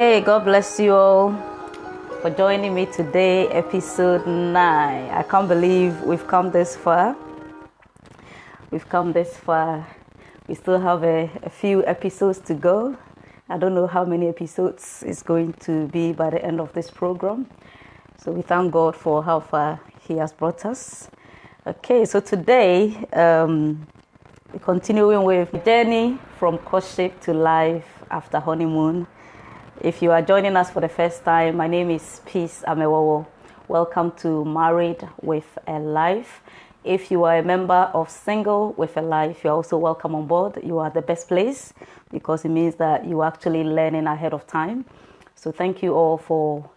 Hey, God bless you all for joining me today, episode 9. I can't believe we've come this far. We've come this far. We still have a few episodes to go. I don't know how many episodes it's going to be by the end of this program. So we thank God for how far He has brought us. Okay, so today, we're continuing with journey from courtship to life after honeymoon. If you are joining us for the first time, my name is Amewowor. Welcome to Married with a Life. If you are a member of Single with a Life, you're also welcome on board. You are the best place because it means that you are actually learning ahead of time. So thank you all for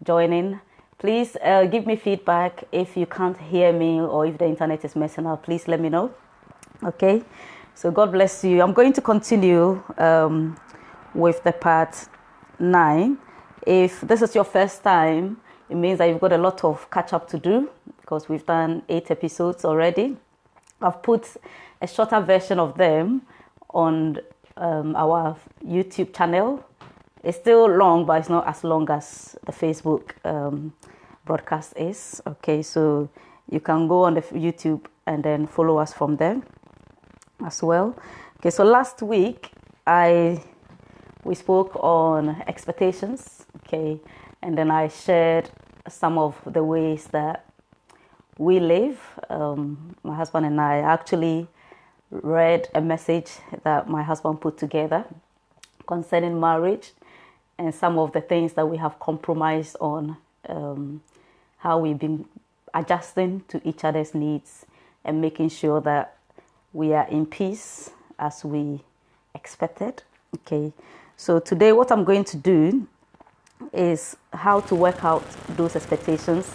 joining. Please give me feedback if you can't hear me or if the internet is messing up. Please let me know. Okay, so God bless you. I'm going to continue with the part 9. If this is your first time, it means that you've got a lot of catch up to do because we've done 8 episodes already. I've put a shorter version of them on our YouTube channel. It's still long, but it's not as long as the Facebook broadcast is. Okay, so you can go on the YouTube and then follow us from there as well. Okay, so last week we spoke on expectations, okay, and then I shared some of the ways that we live. My husband and I actually read a message that my husband put together concerning marriage and some of the things that we have compromised on, how we've been adjusting to each other's needs and making sure that we are in peace as we expected, okay. So today what I'm going to do is how to work out those expectations,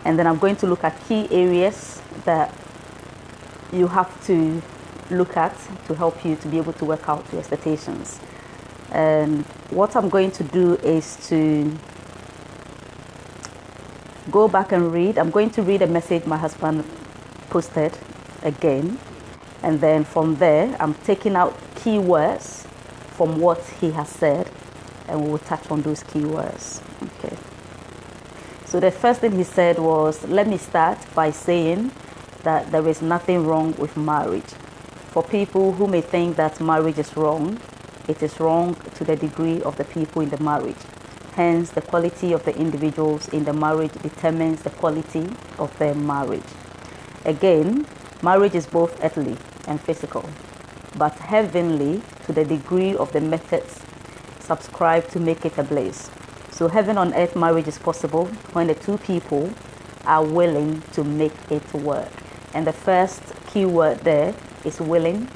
and then I'm going to look at key areas that you have to look at to help you to be able to work out your expectations. And what I'm going to do is to go back and read. I'm going to read a message my husband posted again, and then from there I'm taking out keywords from what he has said, and we will touch on those keywords. Okay. So the first thing he said was, let me start by saying that there is nothing wrong with marriage. For people who may think that marriage is wrong, it is wrong to the degree of the people in the marriage. Hence, the quality of the individuals in the marriage determines the quality of their marriage. Again, marriage is both earthly and physical, but heavenly to the degree of the methods subscribed to make it a blaze. So heaven on earth marriage is possible when the two people are willing to make it work. And the first key word there is willing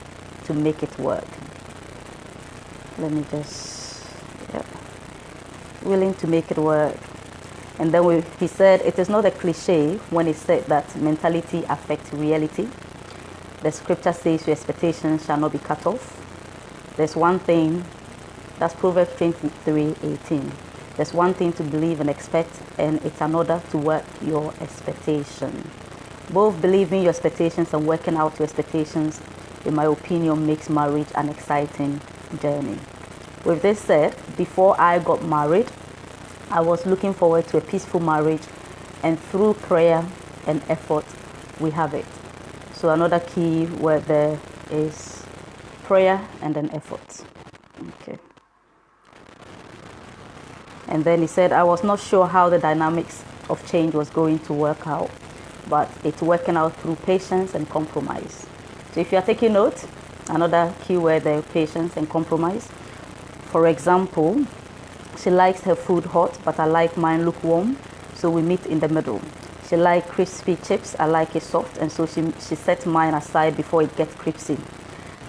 to make it work. Let me just, willing to make it work. And then he said, it is not a cliche when he said that mentality affects reality. The scripture says your expectations shall not be cut off. There's one thing, that's Proverbs 23:18. There's one thing to believe and expect, and it's another to work your expectation. Both believing your expectations and working out your expectations, in my opinion, makes marriage an exciting journey. With this said, before I got married, I was looking forward to a peaceful marriage, and through prayer and effort, we have it. So another key word there is prayer and then effort. Okay. And then he said, I was not sure how the dynamics of change was going to work out, but it's working out through patience and compromise. So if you are taking notes, another key word there, patience and compromise. For example, she likes her food hot, but I like mine lukewarm, so we meet in the middle. She likes crispy chips, I like it soft, and so she sets mine aside before it gets crispy.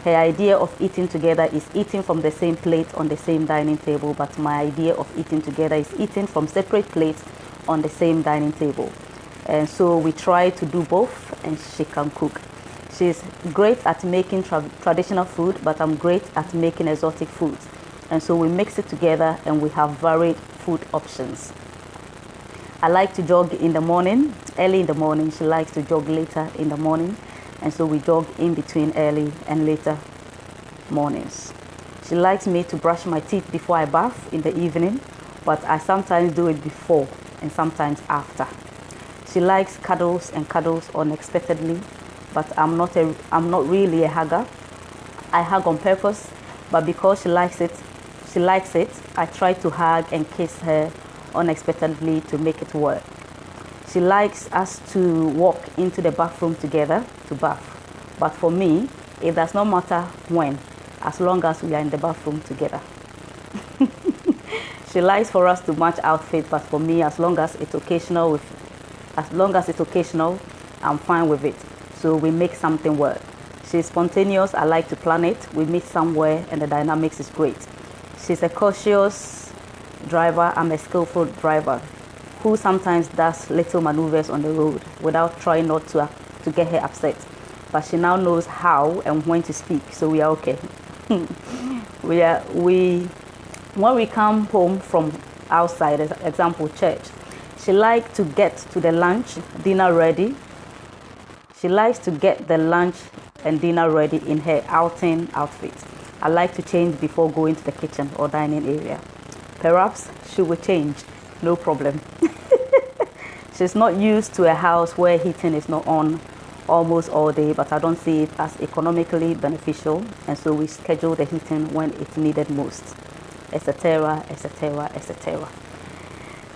Her idea of eating together is eating from the same plate on the same dining table, but my idea of eating together is eating from separate plates on the same dining table. And so we try to do both, and she can cook. She's great at making traditional food, but I'm great at making exotic foods. And so we mix it together and we have varied food options. I like to jog in the morning, early in the morning. She likes to jog later in the morning. And so we jog in between early and later mornings. She likes me to brush my teeth before I bath in the evening, but I sometimes do it before and sometimes after. She likes cuddles and cuddles unexpectedly, but I'm not really a hugger. I hug on purpose, but because she likes it, I try to hug and kiss her unexpectedly to make it work. She likes us to walk into the bathroom together to bath, but for me, it does not matter when, as long as we are in the bathroom together. She likes for us to match outfits, but for me, as long as it's occasional, I'm fine with it. So we make something work. She's spontaneous. I like to plan it. We meet somewhere, and the dynamics is great. She's a cautious driver. I'm a skillful driver who sometimes does little maneuvers on the road without trying not to get her upset. But she now knows how and when to speak, so we are okay. When we come home from outside, as example, church, she likes to get to the dinner ready. She likes to get the lunch and dinner ready in her outing outfit. I like to change before going to the kitchen or dining area. Perhaps she will change, no problem. She's not used to a house where heating is not on almost all day, but I don't see it as economically beneficial, and so we schedule the heating when it's needed most, etc., etc., etc.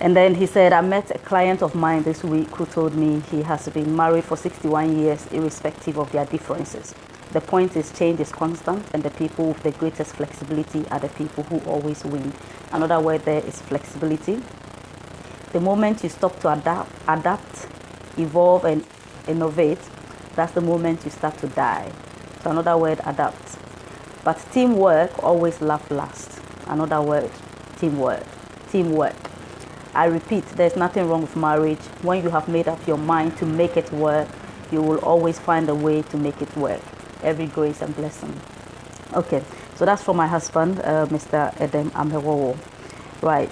And then he said, I met a client of mine this week who told me he has been married for 61 years, irrespective of their differences. The point is, change is constant, and the people with the greatest flexibility are the people who always win. Another word there is flexibility. The moment you stop to adapt, evolve, and innovate, that's the moment you start to die. So another word, adapt. But teamwork always lasts last. Another word, teamwork. Teamwork. I repeat, there's nothing wrong with marriage. When you have made up your mind to make it work, you will always find a way to make it work. Every grace and blessing. Okay, so that's from my husband, Mr. Amewowor. Right.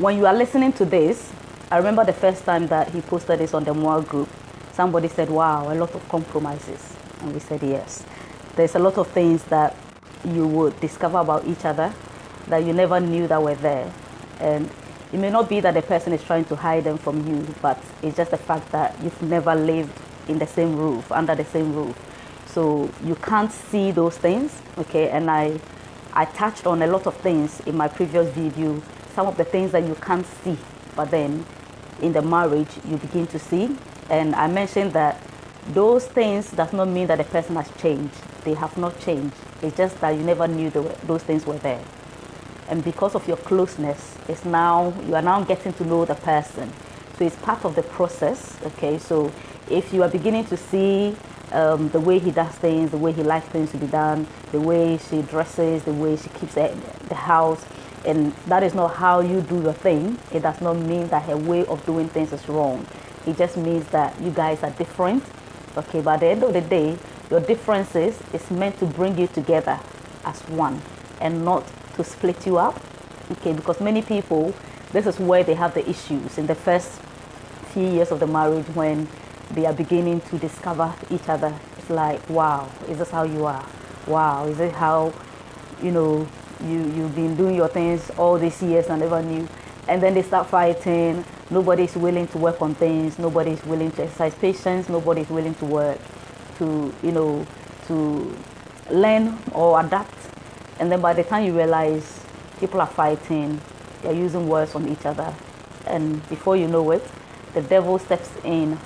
When you are listening to this, I remember the first time that he posted this on the Amewowor group. Somebody said, wow, a lot of compromises. And we said, yes. There's a lot of things that you would discover about each other that you never knew that were there. And it may not be that the person is trying to hide them from you, but it's just the fact that you've never lived in the same roof, under the same roof. So you can't see those things, okay? And I touched on a lot of things in my previous video, some of the things that you can't see, but then in the marriage, you begin to see. And I mentioned that those things does not mean that the person has changed. They have not changed. It's just that you never knew those things were there. And because of your closeness, you are now getting to know the person. So it's part of the process, okay? So if you are beginning to see the way he does things, the way he likes things to be done, the way she dresses, the way she keeps the house, and that is not how you do your thing, it does not mean that her way of doing things is wrong. It just means that you guys are different, okay? But at the end of the day, your differences is meant to bring you together as one and not to split you up, okay? Because many people, this is where they have the issues in the first few years of the marriage when they are beginning to discover each other. It's like, wow, is this how you are? Wow, is it how, you've been doing your things all these years and never knew? And then they start fighting. Nobody's willing to work on things. Nobody's willing to exercise patience. Nobody's willing to work, to learn or adapt. And then by the time you realize people are fighting, they're using words on each other. And before you know it, the devil steps in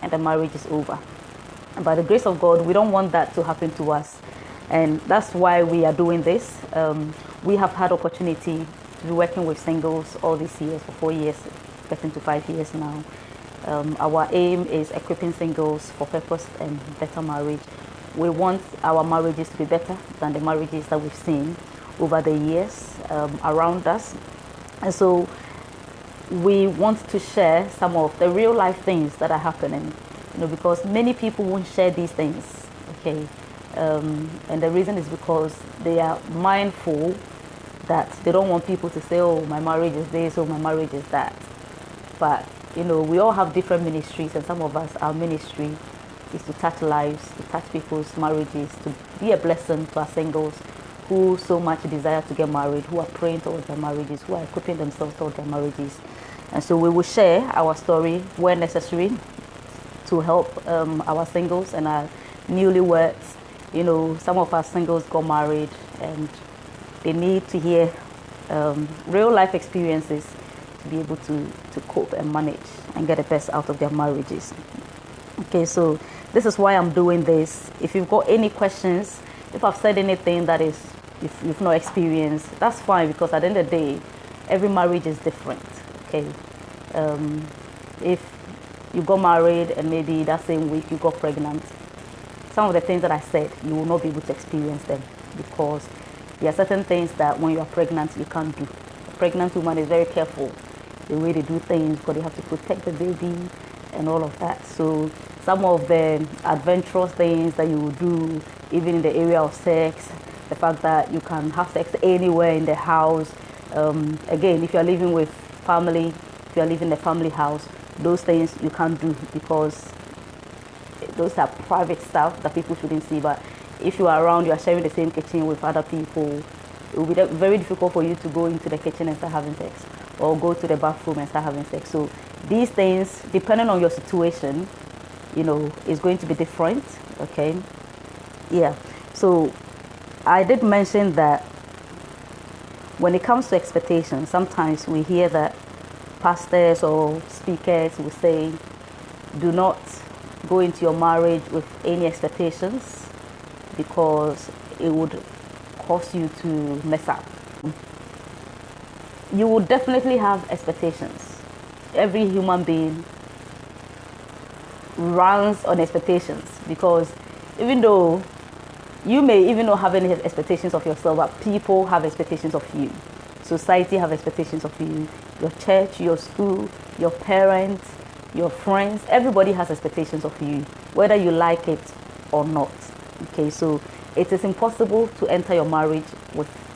and the marriage is over. And by the grace of God, we don't want that to happen to us. And that's why we are doing this. We have had opportunity to be working with singles all these years, for 4 years, getting to 5 years now. Our aim is equipping singles for purpose and better marriage. We want our marriages to be better than the marriages that we've seen over the years around us. And so we want to share some of the real life things that are happening, because many people won't share these things, okay? And the reason is because they are mindful that they don't want people to say, oh, my marriage is this, or my marriage is that. But, we all have different ministries, and some of us, our ministry is to touch lives, to touch people's marriages, to be a blessing to our singles who so much desire to get married, who are praying towards their marriages, who are equipping themselves towards their marriages. And so we will share our story where necessary to help our singles and our newlyweds. You know, some of our singles got married and they need to hear real life experiences to be able to cope and manage and get the best out of their marriages. Okay, so this is why I'm doing this. If you've got any questions, if I've said anything that is, if you've not experienced, that's fine, because at the end of the day, every marriage is different. Okay, if you got married and maybe that same week you got pregnant, some of the things that I said, you will not be able to experience them, because there are certain things that when you are pregnant, you can't do. A pregnant woman is very careful the way they do things, because they have to protect the baby and all of that. So some of the adventurous things that you will do, even in the area of sex, the fact that you can have sex anywhere in the house. Again, if you're living with family, if you're living in a family house, those things you can't do, because those are private stuff that people shouldn't see. But if you are around, you are sharing the same kitchen with other people, it will be very difficult for you to go into the kitchen and start having sex, or go to the bathroom and start having sex. So these things, depending on your situation, you know, is going to be different. Okay, yeah. So I did mention that when it comes to expectations, sometimes we hear that pastors or speakers will say, do not go into your marriage with any expectations, because it would cause you to mess up. You will definitely have expectations. Every human being runs on expectations, because even though you may even not have any expectations of yourself, but people have expectations of you. Society have expectations of you. Your church, your school, your parents, your friends, everybody has expectations of you, whether you like it or not. Okay, so it is impossible to enter your marriage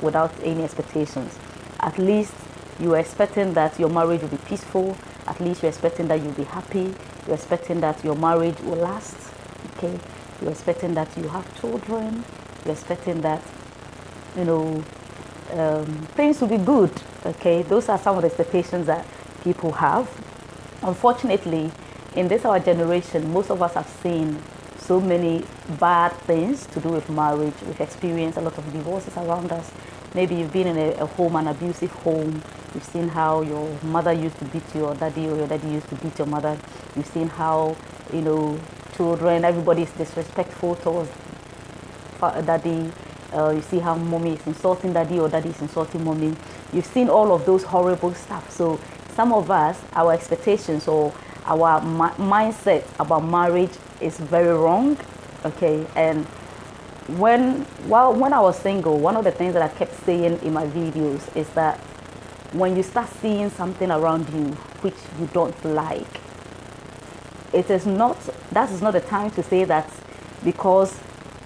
without any expectations. At least you are expecting that your marriage will be peaceful. At least you're expecting that you'll be happy. You're expecting that your marriage will last. Okay, you're expecting that you have children. You're expecting that, you know, things will be good. Okay, those are some of the expectations that people have. Unfortunately, in this our generation, most of us have seen so many bad things to do with marriage. We've experienced a lot of divorces around us. Maybe you've been in a home, an abusive home. You've seen how your mother used to beat your daddy, or your daddy used to beat your mother. You've seen how, you know, children, everybody is disrespectful towards daddy. You see how mommy is insulting daddy, or daddy is insulting mommy. You've seen all of those horrible stuff. So some of us, our expectations or our mindset about marriage is very wrong. Okay, and when I was single, one of the things that I kept saying in my videos is that when you start seeing something around you which you don't like, that is not the time to say that because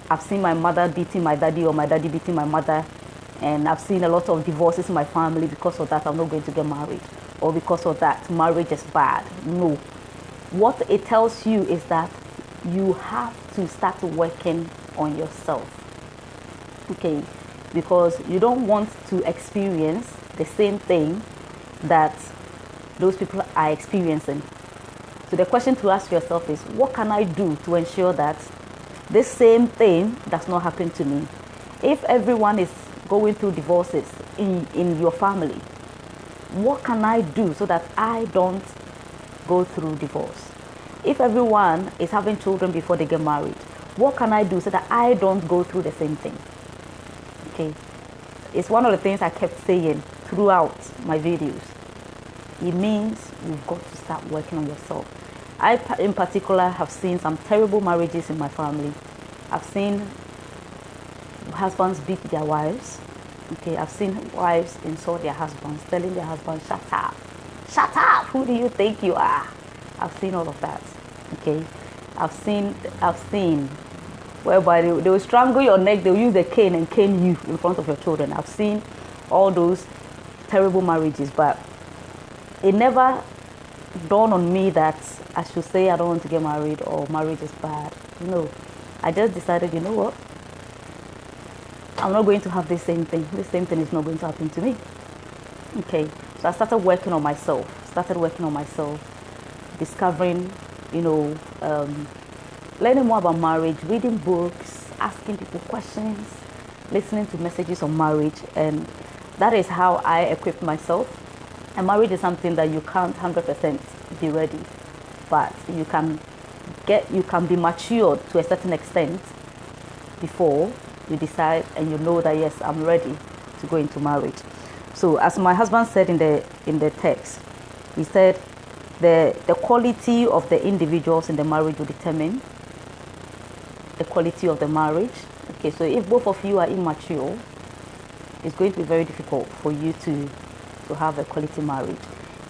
I've seen my mother beating my daddy, or my daddy beating my mother, and I've seen a lot of divorces in my family, because of that I'm not going to get married, or because of that marriage is bad. No. What it tells you is that you have to start working on yourself. Okay, because you don't want to experience the same thing that those people are experiencing. So the question to ask yourself is, what can I do to ensure that this same thing does not happen to me? If everyone is going through divorces in your family, what can I do so that I don't go through divorce? If everyone is having children before they get married, what can I do so that I don't go through the same thing? Okay, it's one of the things I kept saying throughout my videos. It means you've got to start working on yourself. I, in particular, have seen some terrible marriages in my family. I've seen husbands beat their wives. Okay, I've seen wives insult their husbands, telling their husbands, shut up. Shut up! Who do you think you are? I've seen all of that. Okay, I've seen whereby they will strangle your neck, they will use a cane and cane you in front of your children. I've seen all those terrible marriages, but it never dawned on me that I should say I don't want to get married, or marriage is bad. No, I just decided, you know what? I'm not going to have the same thing. The same thing is not going to happen to me. Okay, so I started working on myself. Discovering, learning more about marriage, reading books, asking people questions, listening to messages on marriage, and that is how I equip myself. And marriage is something that you can't 100% be ready, but you can be matured to a certain extent before you decide and you know that yes, I'm ready to go into marriage. So as my husband said in the text, he said the quality of the individuals in the marriage will determine the quality of the marriage. Okay, so if both of you are immature, it's going to be very difficult for you to have a quality marriage.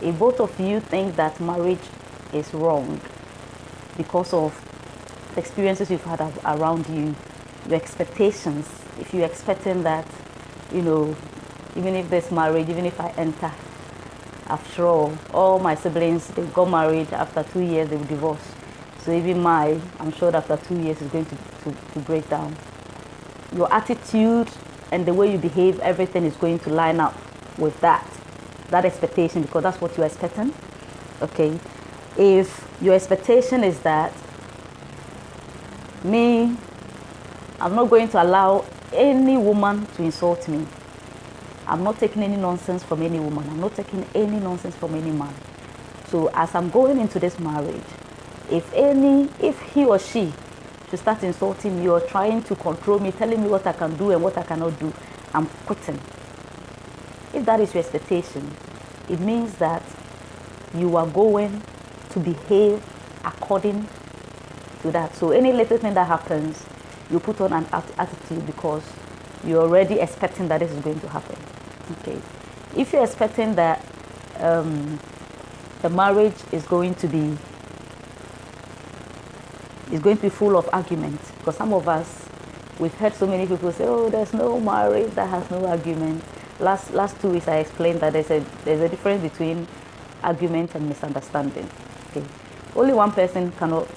If both of you think that marriage is wrong because of the experiences you've had around you, your expectations, if you're expecting that, even if there's marriage, even if I enter, after all my siblings, they got married, after 2 years they will divorce. So even I'm sure that after 2 years is going to break down. Your attitude and the way you behave, everything is going to line up with that expectation, because that's what you're expecting. Okay, if your expectation is that I'm not going to allow any woman to insult me, I'm not taking any nonsense from any woman, I'm not taking any nonsense from any man. So as I'm going into this marriage, if he or she should start insulting me or trying to control me, telling me what I can do and what I cannot do, I'm quitting. If that is your expectation, it means that you are going to behave according to that. So any little thing that happens, you put on an attitude because you're already expecting that this is going to happen. Okay. If you're expecting that the marriage is going to be full of arguments, because some of us, we've heard so many people say, oh, there's no marriage that has no argument. Last 2 weeks I explained that there's a difference between argument and misunderstanding. Okay. Only one person cannot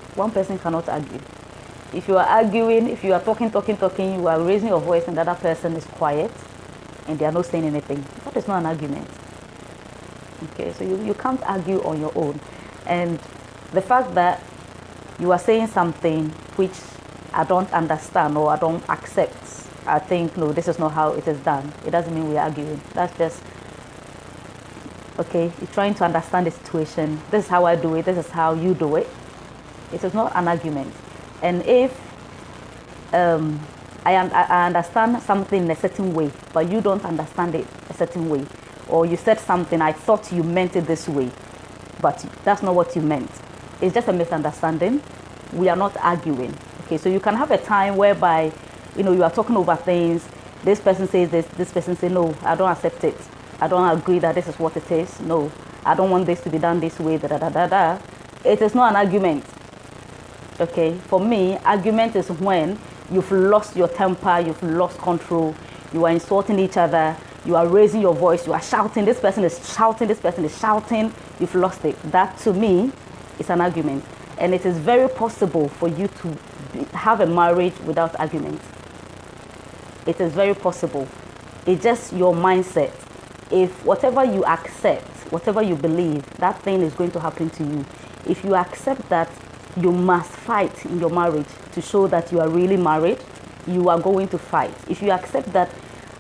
argue. If you are arguing, if you are talking, you are raising your voice and the other person is quiet and they are not saying anything, that is not an argument. Okay, so you can't argue on your own. And the fact that you are saying something which I don't understand or I don't accept, I think, no, this is not how it is done, it doesn't mean we are arguing. That's just, okay, you're trying to understand the situation. This is how I do it, this is how you do it. It is not an argument. And if I understand something in a certain way, but you don't understand it a certain way, or you said something, I thought you meant it this way, but that's not what you meant. It's just a misunderstanding. We are not arguing. Okay, so you can have a time whereby, you are talking over things. This person says this person says, no, I don't accept it. I don't agree that this is what it is. No, I don't want this to be done this way, It is not an argument. Okay, for me, argument is when you've lost your temper, you've lost control, you are insulting each other, you are raising your voice, you are shouting, this person is shouting, you've lost it. That to me is an argument. And it is very possible for you to have a marriage without arguments. It is very possible. It's just your mindset. If whatever you accept, whatever you believe, that thing is going to happen to you. If you accept that you must fight in your marriage to show that you are really married, you are going to fight. If you accept that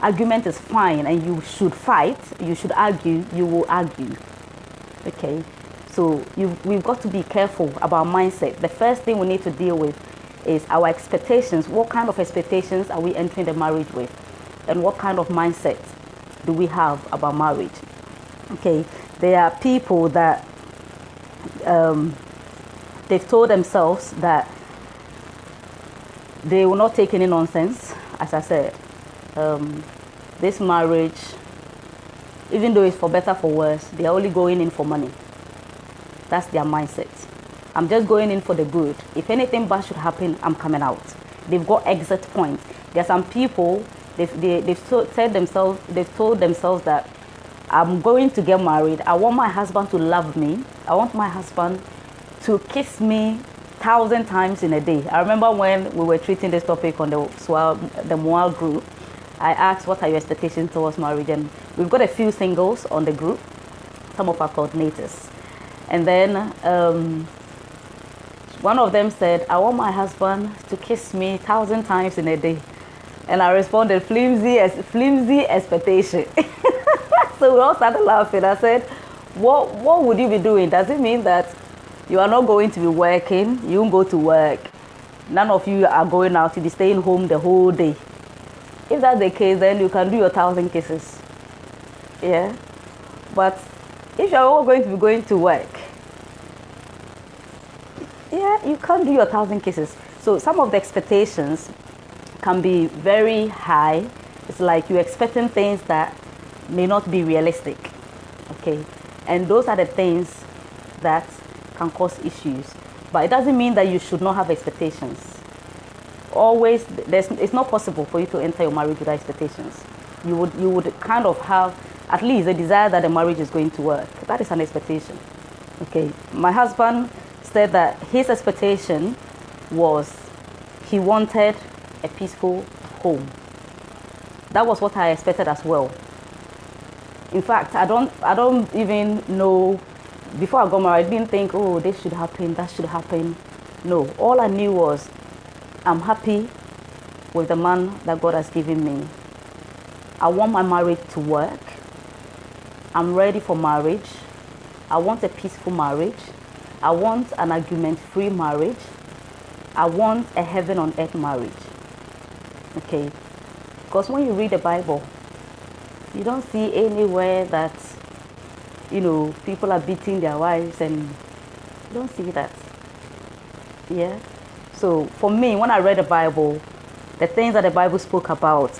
argument is fine and you should fight, you should argue, you will argue. Okay, so we've got to be careful about mindset. The first thing we need to deal with is our expectations. What kind of expectations are we entering the marriage with? And what kind of mindset do we have about marriage? Okay, there are people that they've told themselves that they will not take any nonsense. As I said, this marriage, even though it's for better for worse, they are only going in for money. That's their mindset. I'm just going in for the good. If anything bad should happen, I'm coming out. They've got exit points. There are some people, they've told themselves that I'm going to get married. I want my husband to love me. I want my husband to kiss me 1,000 times in a day. I remember when we were treating this topic on the Moal group, I asked, what are your expectations towards marriage? And we've got a few singles on the group, some of our coordinators. And then one of them said, I want my husband to kiss me 1,000 times in a day. And I responded, flimsy expectation. So we all started laughing. I said, what would you be doing? Does it mean that you are not going to be working? You won't go to work. None of you are going out. You'll be staying home the whole day. If that's the case, then you can do your 1,000 kisses. Yeah. But if you're all going to be going to work, yeah, you can't do your 1,000 kisses. So some of the expectations can be very high. It's like you're expecting things that may not be realistic. Okay. And those are the things that can cause issues. But it doesn't mean that you should not have expectations. Always, it's not possible for you to enter your marriage without expectations. You would kind of have at least a desire that the marriage is going to work. That is an expectation. Okay. My husband said that his expectation was he wanted a peaceful home. That was what I expected as well. In fact, I don't even know. Before I got married, I didn't think, oh, this should happen, that should happen. No, all I knew was I'm happy with the man that God has given me. I want my marriage to work. I'm ready for marriage. I want a peaceful marriage. I want an argument-free marriage. I want a heaven on earth marriage. Okay? Because when you read the Bible, you don't see anywhere that, you know, people are beating their wives, and you don't see that. Yeah? So for me, when I read the Bible, the things that the Bible spoke about,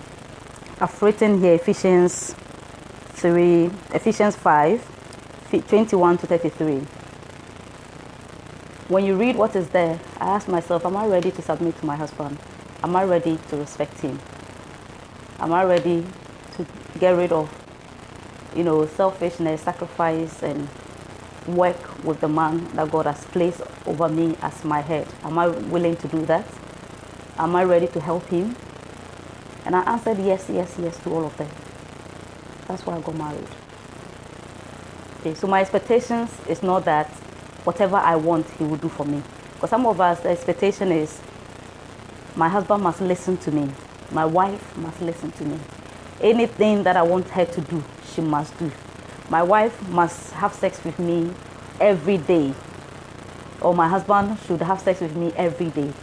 I've written here Ephesians 5, 21 to 33. When you read what is there, I ask myself, am I ready to submit to my husband? Am I ready to respect him? Am I ready to get rid of, you know, selfishness, sacrifice, and work with the man that God has placed over me as my head? Am I willing to do that? Am I ready to help him? And I answered yes, yes, yes to all of them. That's why I got married. Okay, so my expectations is not that whatever I want, he will do for me. Because some of us, the expectation is my husband must listen to me. My wife must listen to me. Anything that I want her to do, she must do. My wife must have sex with me every day. Or my husband should have sex with me every day.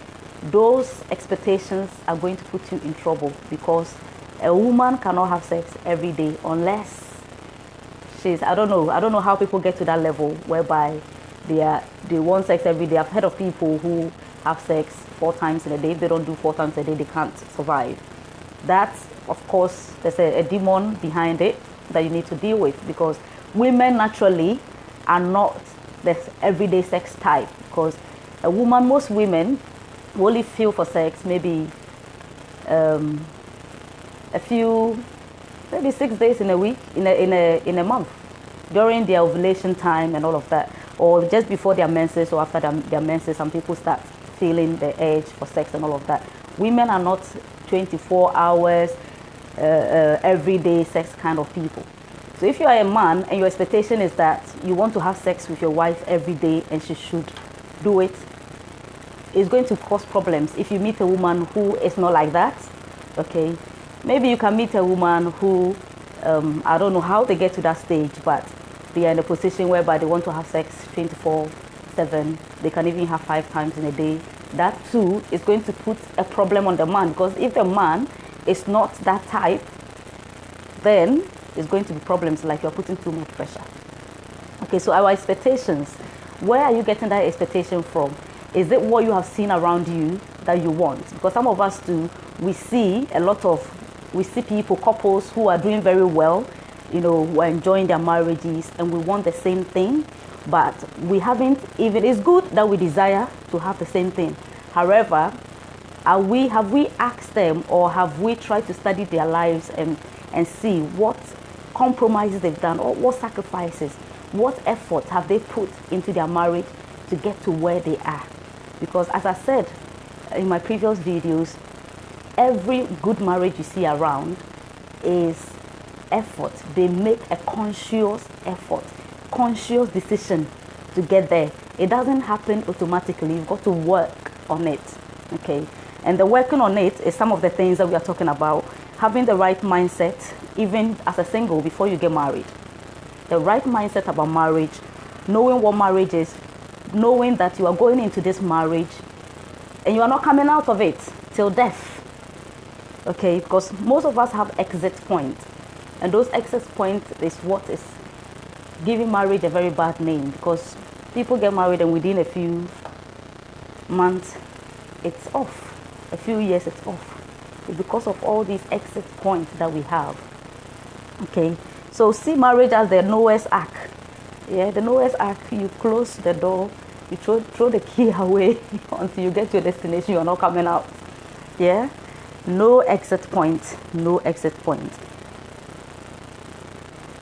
Those expectations are going to put you in trouble, because a woman cannot have sex every day unless she's, I don't know how people get to that level whereby they want sex every day. I've heard of people who have sex 4 times in a day. If they don't do 4 times a day, they can't survive. That, of course, there's a demon behind it that you need to deal with, because women naturally are not the everyday sex type. Because a woman, most women only feel for sex maybe maybe 6 days in a week, in a month, during their ovulation time and all of that, or just before their menses or after their menses. Some people start feeling the urge for sex and all of that. Women are not 24 hours everyday sex kind of people. So if you are a man and your expectation is that you want to have sex with your wife every day and she should do it, it's going to cause problems. If you meet a woman who is not like that, okay, maybe you can meet a woman who, I don't know how they get to that stage, but they are in a position whereby they want to have sex 24/7. They can even have 5 times in a day. That too is going to put a problem on the man, because if the man is not that type, then it's going to be problems, like you're putting too much pressure. Okay, so our expectations, where are you getting that expectation from? Is it what you have seen around you that you want? Because some of us do, we see people, couples who are doing very well, you know, who are enjoying their marriages, and we want the same thing, but we haven't even, it's good that we desire to have the same thing. However, have we asked them, or have we tried to study their lives and see what compromises they've done, or what sacrifices, what effort have they put into their marriage to get to where they are? Because as I said in my previous videos, every good marriage you see around is effort. They make a conscious effort, conscious decision to get there. It doesn't happen automatically. You've got to work on it. Okay. And the working on it is some of the things that we are talking about. Having the right mindset, even as a single, before you get married. The right mindset about marriage, knowing what marriage is, knowing that you are going into this marriage and you are not coming out of it till death. Okay, because most of us have exit points, and those exit points is what is giving marriage a very bad name, because people get married and within a few months it's off, a few years it's off. It's because of all these exit points that we have. Okay, so see marriage as the Noah's Ark. Yeah, the Noah's Ark, you close the door, you throw the key away until you get to your destination. You're not coming out. Yeah, no exit point, no exit point.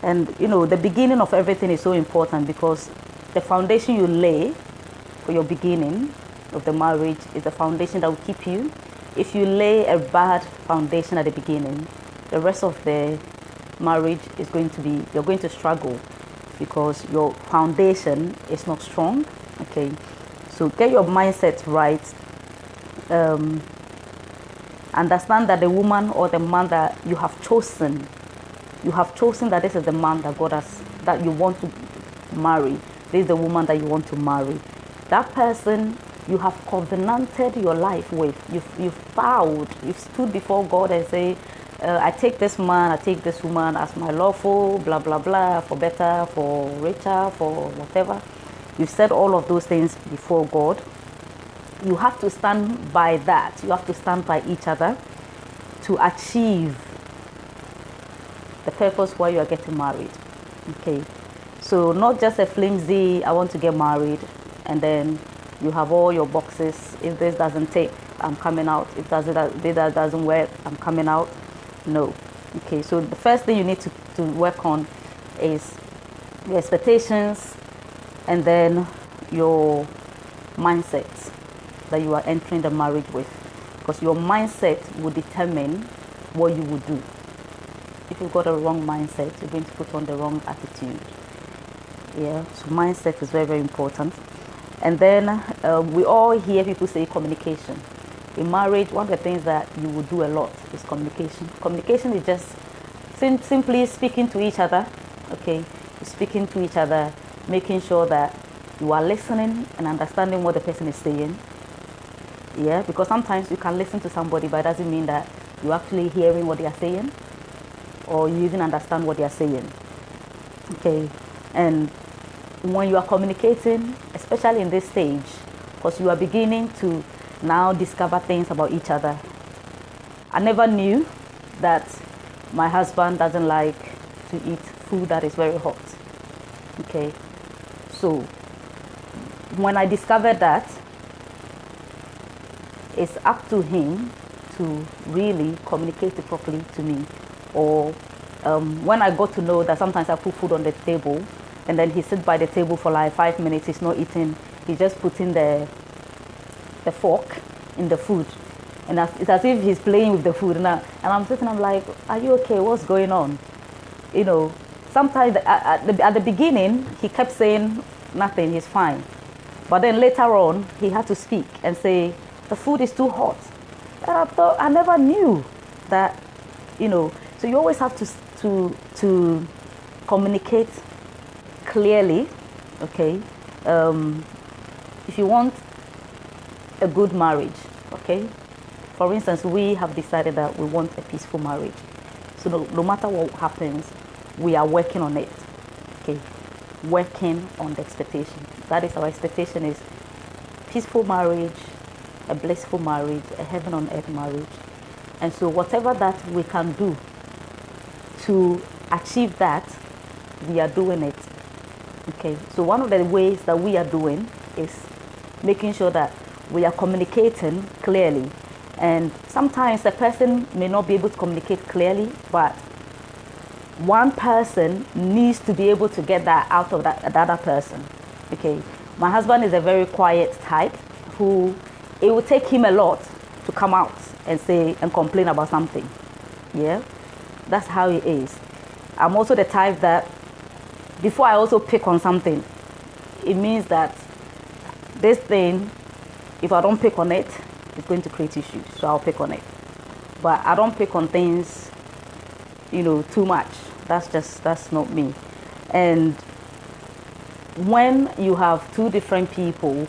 And you know, the beginning of everything is so important, because the foundation you lay for your beginning of the marriage is the foundation that will keep you. If you lay a bad foundation at the beginning, the rest of the marriage is going to be, you're going to struggle, because your foundation is not strong. Okay, so get your mindset right. Understand that the woman or the man that you have chosen that this is the man that God has, that you want to marry. This is the woman that you want to marry. That person you have covenanted your life with. You've vowed. You've stood before God and say, I take this man, I take this woman as my lawful, blah, blah, blah, for better, for richer, for whatever. You've said all of those things before God. You have to stand by that. You have to stand by each other to achieve the purpose why you are getting married. Okay, so not just a flimsy, I want to get married, and then you have all your boxes. If this doesn't take, I'm coming out. If that doesn't work, I'm coming out. No. Okay, so the first thing you need to work on is your expectations, and then your mindset that you are entering the marriage with, because your mindset will determine what you will do. If you've got a wrong mindset, you're going to put on the wrong attitude. Yeah, so mindset is very, very important. And then we all hear people say communication. In marriage, one of the things that you will do a lot is communication. Communication is just simply speaking to each other. Okay, speaking to each other, making sure that you are listening and understanding what the person is saying. Yeah, because sometimes you can listen to somebody, but it doesn't mean that you're actually hearing what they are saying, or you even understand what they are saying. Okay, and when you are communicating, especially in this stage, because you are beginning to now discover things about each other. I never knew that my husband doesn't like to eat food that is very hot. Okay, so when I discovered that, it's up to him to really communicate it properly to me. Or when I got to know that sometimes I put food on the table, and then he sits by the table for like 5 minutes, he's not eating, he's just putting the fork in the food, and it's as if he's playing with the food. And I'm sitting, I'm like, are you okay? What's going on? You know, sometimes at the beginning he kept saying nothing, he's fine, but then later on he had to speak and say the food is too hot. And I thought, I never knew that, you know. So you always have to communicate clearly. Okay, if you want a good marriage, okay, for instance, we have decided that we want a peaceful marriage. So no matter what happens, we are working on it. Okay, working on the expectation. That is, our expectation is peaceful marriage, a blissful marriage, a heaven on earth marriage. And so whatever that we can do to achieve that, we are doing it. Okay, so one of the ways that we are doing is making sure that we are communicating clearly. And sometimes a person may not be able to communicate clearly, but one person needs to be able to get that out of the other person. Okay, my husband is a very quiet type who, it will take him a lot to come out and say and complain about something. Yeah, that's how it is. I'm also the type that before I also pick on something, it means that this thing, if I don't pick on it, it's going to create issues. So I'll pick on it. But I don't pick on things, too much. That's not me. And when you have two different people,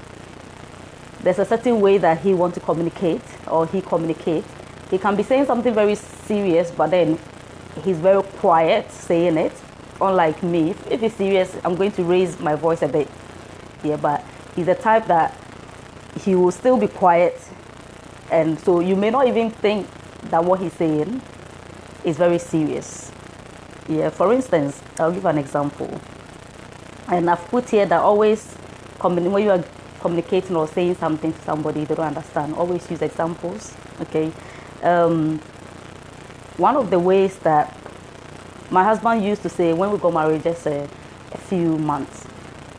there's a certain way that he wants to communicate or he communicates. He can be saying something very serious, but then he's very quiet saying it. Unlike me, if he's serious, I'm going to raise my voice a bit. Yeah, but he's the type that he will still be quiet. And so you may not even think that what he's saying is very serious. Yeah, for instance, I'll give an example. And I've put here that always, when you are communicating or saying something to somebody they don't understand, always use examples. Okay. One of the ways that my husband used to say when we got married, just a few months,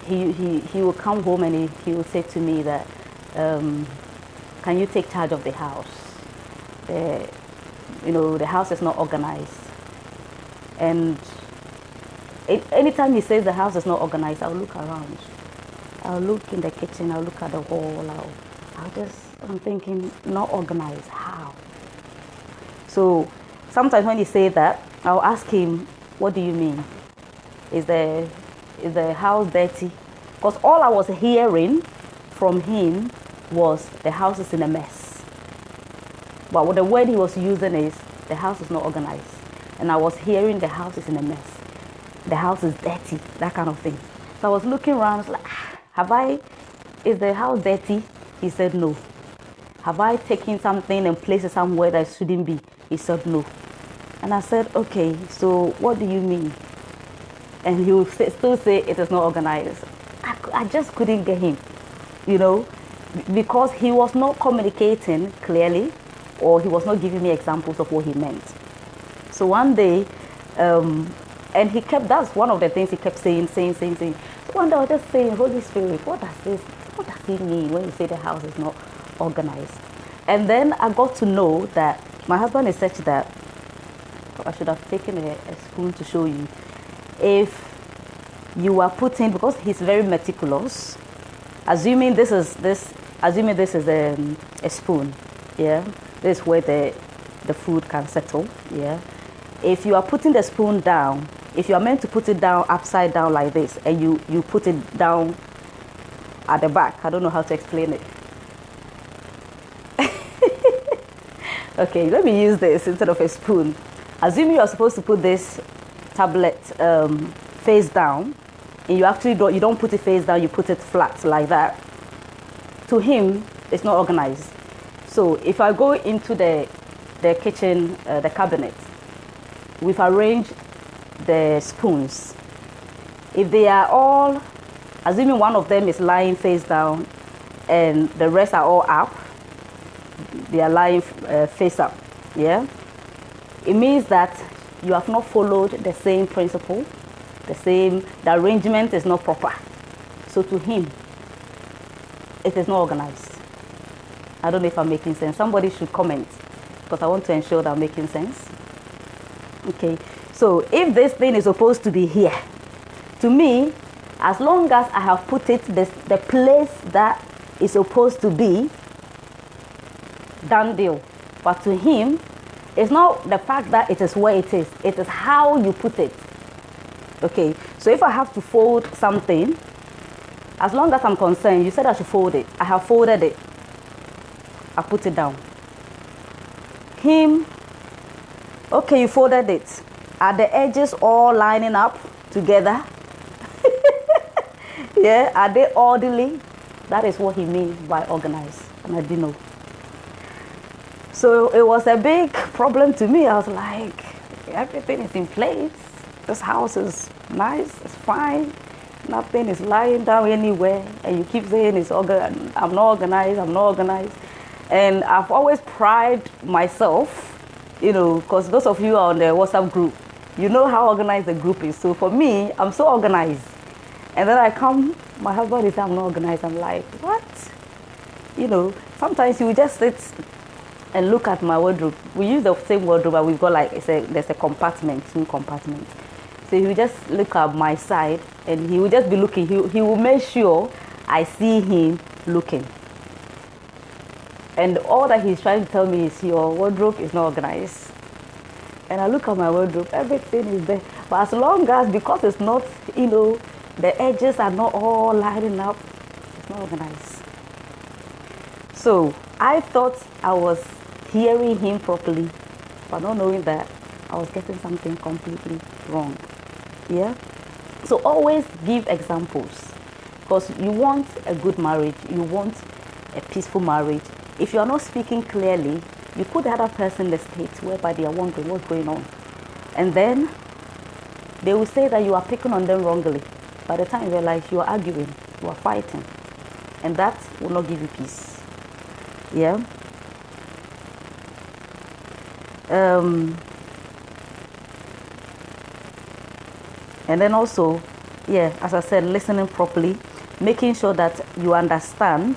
he would come home and he would say to me that, can you take charge of the house? The house is not organized. And anytime he says the house is not organized, I'll look around. I'll look in the kitchen, I'll look at the wall, I'm thinking, not organized, how? So sometimes when he says that, I'll ask him, what do you mean? Is the house dirty? Because all I was hearing from him was the house is in a mess. But what the word he was using is the house is not organized. And I was hearing the house is in a mess. The house is dirty, that kind of thing. So I was looking around, I was like, is the house dirty? He said no. Have I taken something and placed it somewhere that it shouldn't be? He said no. And I said, okay, so what do you mean? And he would still say it is not organized. I just couldn't get him, because he was not communicating clearly, or he was not giving me examples of what he meant. So one day, and that's one of the things he kept saying. So one day I was just saying, Holy Spirit, what does it mean when you say the house is not organized? And then I got to know that my husband is such that, I should have taken a spoon to show you. If you are putting, because he's very meticulous, assuming this is a spoon, yeah, this is where the food can settle, yeah. If you are putting the spoon down, if you are meant to put it down upside down like this, and you put it down at the back, I don't know how to explain it. Okay, let me use this instead of a spoon. Assuming you are supposed to put this tablet face down, and you don't put it face down, you put it flat like that. To him, it's not organized. So if I go into the kitchen, the cabinet, we've arranged the spoons. If they are all, assuming one of them is lying face down, and the rest are all up, they are lying face up, yeah? It means that you have not followed the same principle, the arrangement is not proper. So to him, it is not organized. I don't know if I'm making sense. Somebody should comment, because I want to ensure that I'm making sense. Okay, so if this thing is supposed to be here, to me, as long as I have put it the place that is supposed to be, done deal. But to him, it's not the fact that it is where it is how you put it. Okay, so if I have to fold something, as long as I'm concerned, you said I should fold it. I have folded it. I put it down. Him, okay, you folded it. Are the edges all lining up together? Yeah, are they orderly? That is what he means by organized, and I didn't know. So it was a big problem to me. I was like, everything is in place. This house is nice, it's fine. Nothing is lying down anywhere. And you keep saying I'm not organized. And I've always prided myself, because those of you are on the WhatsApp group, you know how organized the group is. So for me, I'm so organized. And then my husband is I'm not organized. I'm like, what? Sometimes you just sit and look at my wardrobe. We use the same wardrobe, but we've got like there's a compartment, two compartments. So he will just look at my side, and he will just be looking. He will make sure I see him looking. And all that he's trying to tell me is your wardrobe is not organized. And I look at my wardrobe, everything is there. But as long as, because it's not, the edges are not all lining up, it's not organized. So I thought I was hearing him properly, but not knowing that I was getting something completely wrong. Yeah? So always give examples, because you want a good marriage, you want a peaceful marriage. If you are not speaking clearly, you put the other person in the state whereby they are wondering what's going on. And then they will say that you are picking on them wrongly. By the time you realize you are arguing, you are fighting. And that will not give you peace. Yeah? And then also, as I said, listening properly, making sure that you understand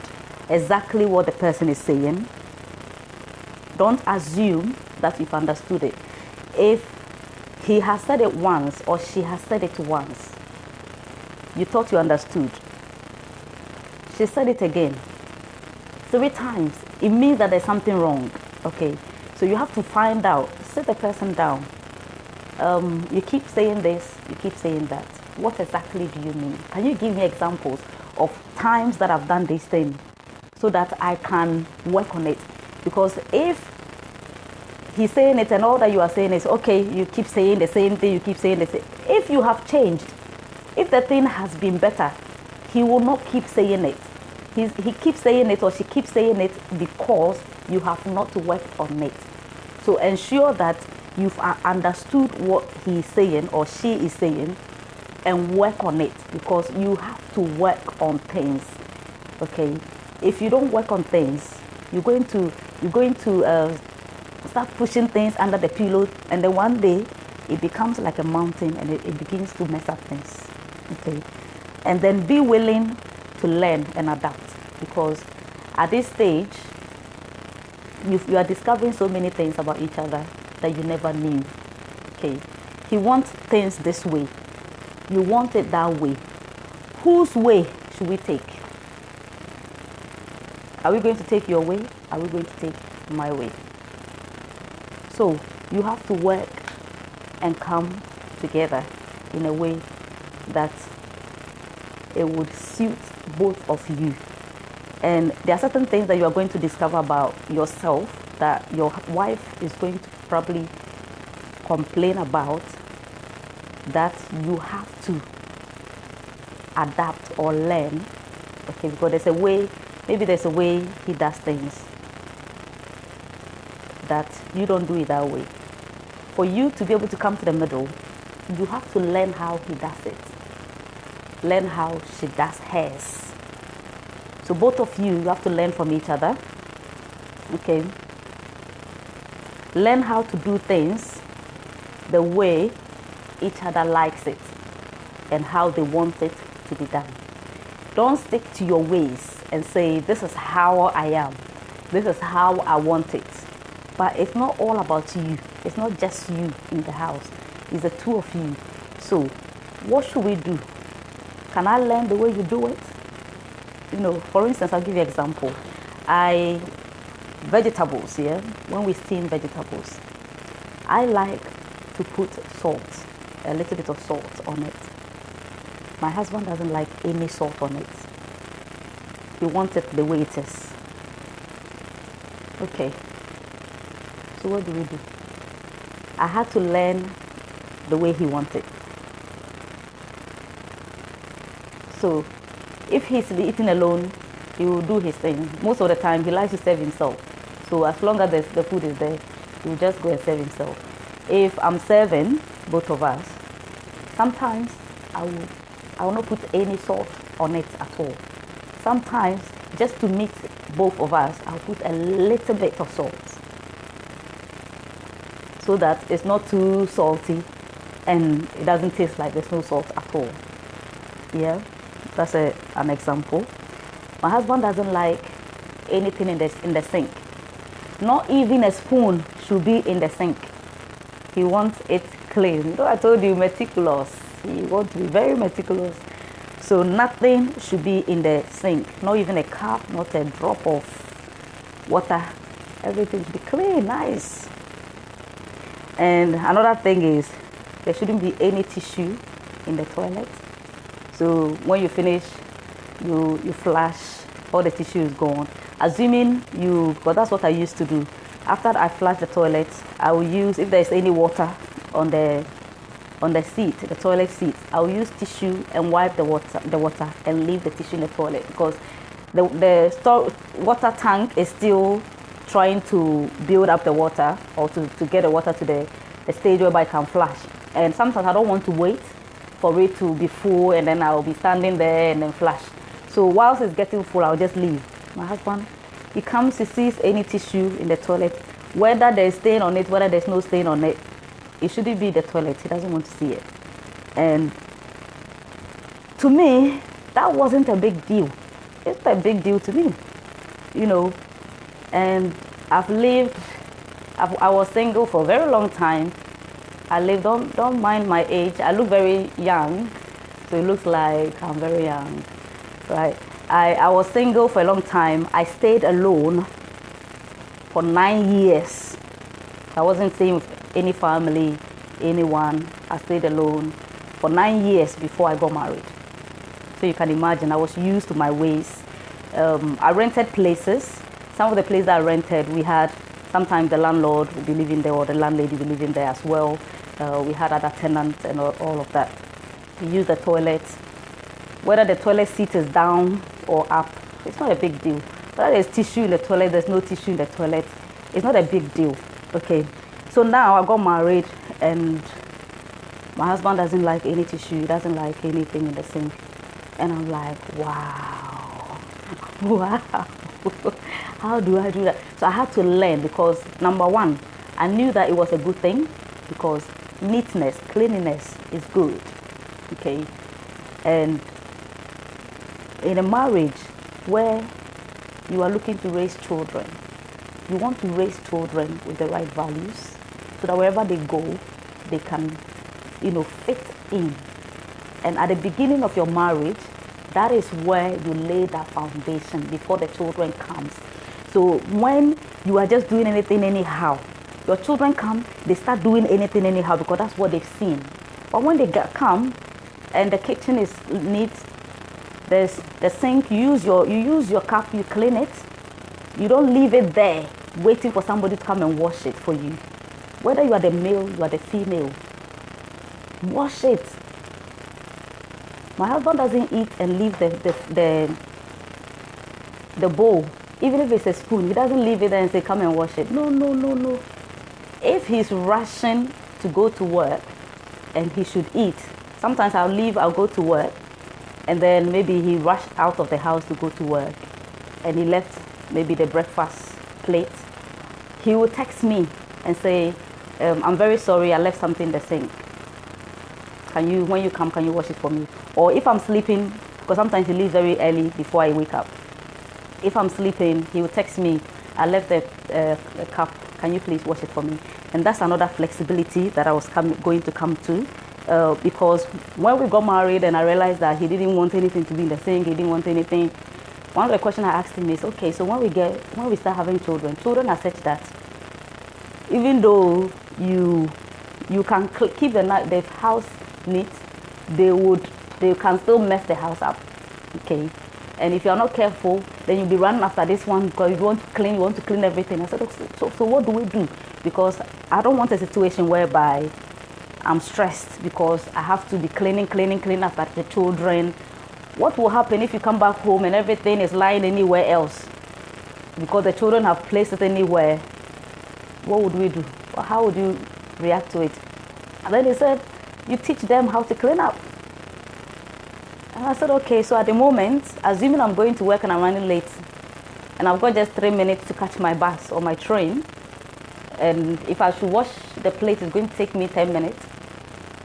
exactly what the person is saying. Don't assume that you've understood it. If he has said it once or she has said it once, you thought you understood. She said it again 3 times. It means that there's something wrong. Okay, so you have to find out. Sit the person down. You keep saying this, you keep saying that. What exactly do you mean? Can you give me examples of times that I've done this thing so that I can work on it? Because if he's saying it and all that you are saying is, okay, you keep saying the same thing, you keep saying the same. If you have changed, if the thing has been better, he will not keep saying it. He keeps saying it or she keeps saying it because you have not worked on it. So ensure that you've understood what he's saying or she is saying and work on it, because you have to work on things. Okay, if you don't work on things, you're going to start pushing things under the pillow, and then one day it becomes like a mountain and it begins to mess up things. Okay, and then be willing to learn and adapt, because at this stage you are discovering so many things about each other that you never knew. Okay, he wants things this way, you want it that way. Whose way should we take? Are we going to take your way? Are we going to take my way? So you have to work and come together in a way that it would suit both of you. And there are certain things that you are going to discover about yourself that your wife is going to probably complain about, that you have to adapt or learn. Okay, because there's a way, maybe there's a way he does things that you don't do it that way. For you to be able to come to the middle, you have to learn how he does it. Learn how she does hers. So both of you have to learn from each other. Okay. Learn how to do things the way each other likes it and how they want it to be done. Don't stick to your ways and say, this is how I am. This is how I want it. But it's not all about you. It's not just you in the house. It's the two of you. So what should we do? Can I learn the way you do it? For instance, I'll give you an example. Vegetables, when we steam vegetables, I like to put salt, a little bit of salt on it. My husband doesn't like any salt on it. He wants it the way it is. Okay. So what do? I had to learn the way he wanted. So if he's eating alone, he will do his thing. Most of the time, he likes to serve himself. So as long as the food is there, he will just go and serve himself. If I'm serving both of us, sometimes I will not put any salt on it at all. Sometimes, just to meet both of us, I'll put a little bit of salt, so that it's not too salty and it doesn't taste like there's no salt at all. Yeah, that's an example. My husband doesn't like anything in the sink. Not even a spoon should be in the sink. He wants it clean. You know, I told you, meticulous. He wants to be very meticulous. So nothing should be in the sink. Not even a cup, not a drop of water. Everything should be clean, nice. And another thing is, there shouldn't be any tissue in the toilet. So when you finish, you flush, all the tissue is gone. Assuming because that's what I used to do. After I flush the toilet, I will use, if there's any water on the seat, the toilet seat, I will use tissue and wipe the water and leave the tissue in the toilet, because the water tank is still trying to build up the water, or to get the water to the stage whereby I can flush. And sometimes I don't want to wait for it to be full, and then I'll be standing there and then flush. So whilst it's getting full, I'll just leave. My husband, he comes, he sees any tissue in the toilet, whether there's stain on it, whether there's no stain on it, it shouldn't be in the toilet. He doesn't want to see it. And to me, that wasn't a big deal. It's a big deal to me, you know. And I was single for a very long time. I lived, don't mind my age. I look very young, so it looks like I'm very young, right? I was single for a long time. I stayed alone for 9 years. I wasn't staying with any family, anyone. I stayed alone for 9 years before I got married. So you can imagine, I was used to my ways. I rented places. Some of the places I rented, we had, sometimes the landlord would be living there, or the landlady would be living there as well. We had other tenants and all of that. We use the toilet. Whether the toilet seat is down or up, it's not a big deal. Whether there's tissue in the toilet, there's no tissue in the toilet, it's not a big deal. Okay, so now I got married, and my husband doesn't like any tissue, he doesn't like anything in the sink. And I'm like, wow, wow, how do I do that? So I had to learn, because number one, I knew that it was a good thing, because neatness, cleanliness is good, okay? And in a marriage where you are looking to raise children, you want to raise children with the right values, so that wherever they go, they can, fit in. And at the beginning of your marriage, that is where you lay that foundation before the children comes. So when you are just doing anything anyhow, your children come, they start doing anything anyhow, because that's what they've seen. But when they come and the kitchen is neat, there's the sink, you use your cup, you clean it. You don't leave it there waiting for somebody to come and wash it for you. Whether you are the male, you are the female, wash it. My husband doesn't eat and leave the bowl. Even if it's a spoon, he doesn't leave it there and say, come and wash it. No. If he's rushing to go to work and he should eat, sometimes I'll go to work, and then maybe he rushed out of the house to go to work, and he left maybe the breakfast plate. He will text me and say, I'm very sorry, I left something in the sink. When you come, can you wash it for me? Or if I'm sleeping, because sometimes he leaves very early before I wake up. If I'm sleeping, he will text me, I left the cup, can you please wash it for me? And that's another flexibility that I was going to come to. Because when we got married and I realized that he didn't want anything to be in the sink, he didn't want anything, one of the questions I asked him is, okay, so when we start having children are such that even though you can keep the house neat, they can still mess the house up, okay? And if you're not careful, then you'll be running after this one, because you want to clean everything. I said, okay, so what do we do? Because I don't want a situation whereby I'm stressed because I have to be cleaning after the children. What will happen if you come back home and everything is lying anywhere else? Because the children have placed it anywhere. What would we do? Or how would you react to it? And then he said, you teach them how to clean up. And I said, okay, so at the moment, assuming I'm going to work and I'm running late, and I've got just 3 minutes to catch my bus or my train, and if I should wash the plate, it's going to take me 10 minutes.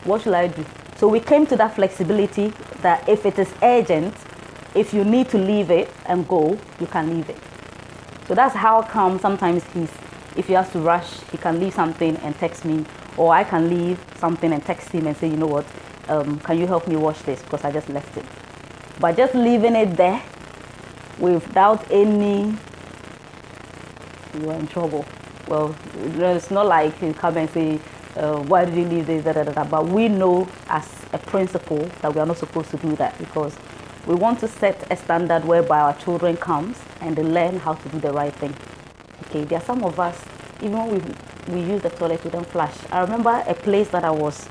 What should I do? So we came to that flexibility that if it is urgent, if you need to leave it and go, you can leave it. So that's how come sometimes if he has to rush, he can leave something and text me, or I can leave something and text him and say, you know what, can you help me wash this because I just left it. But just leaving it there without any, you are in trouble. Well, it's not like you come and say, why did you leave this, da, da, da, da. But we know as a principle that we are not supposed to do that, because we want to set a standard whereby our children comes and they learn how to do the right thing. Okay, there are some of us, even when we use the toilet, we don't flush. I remember a place that I was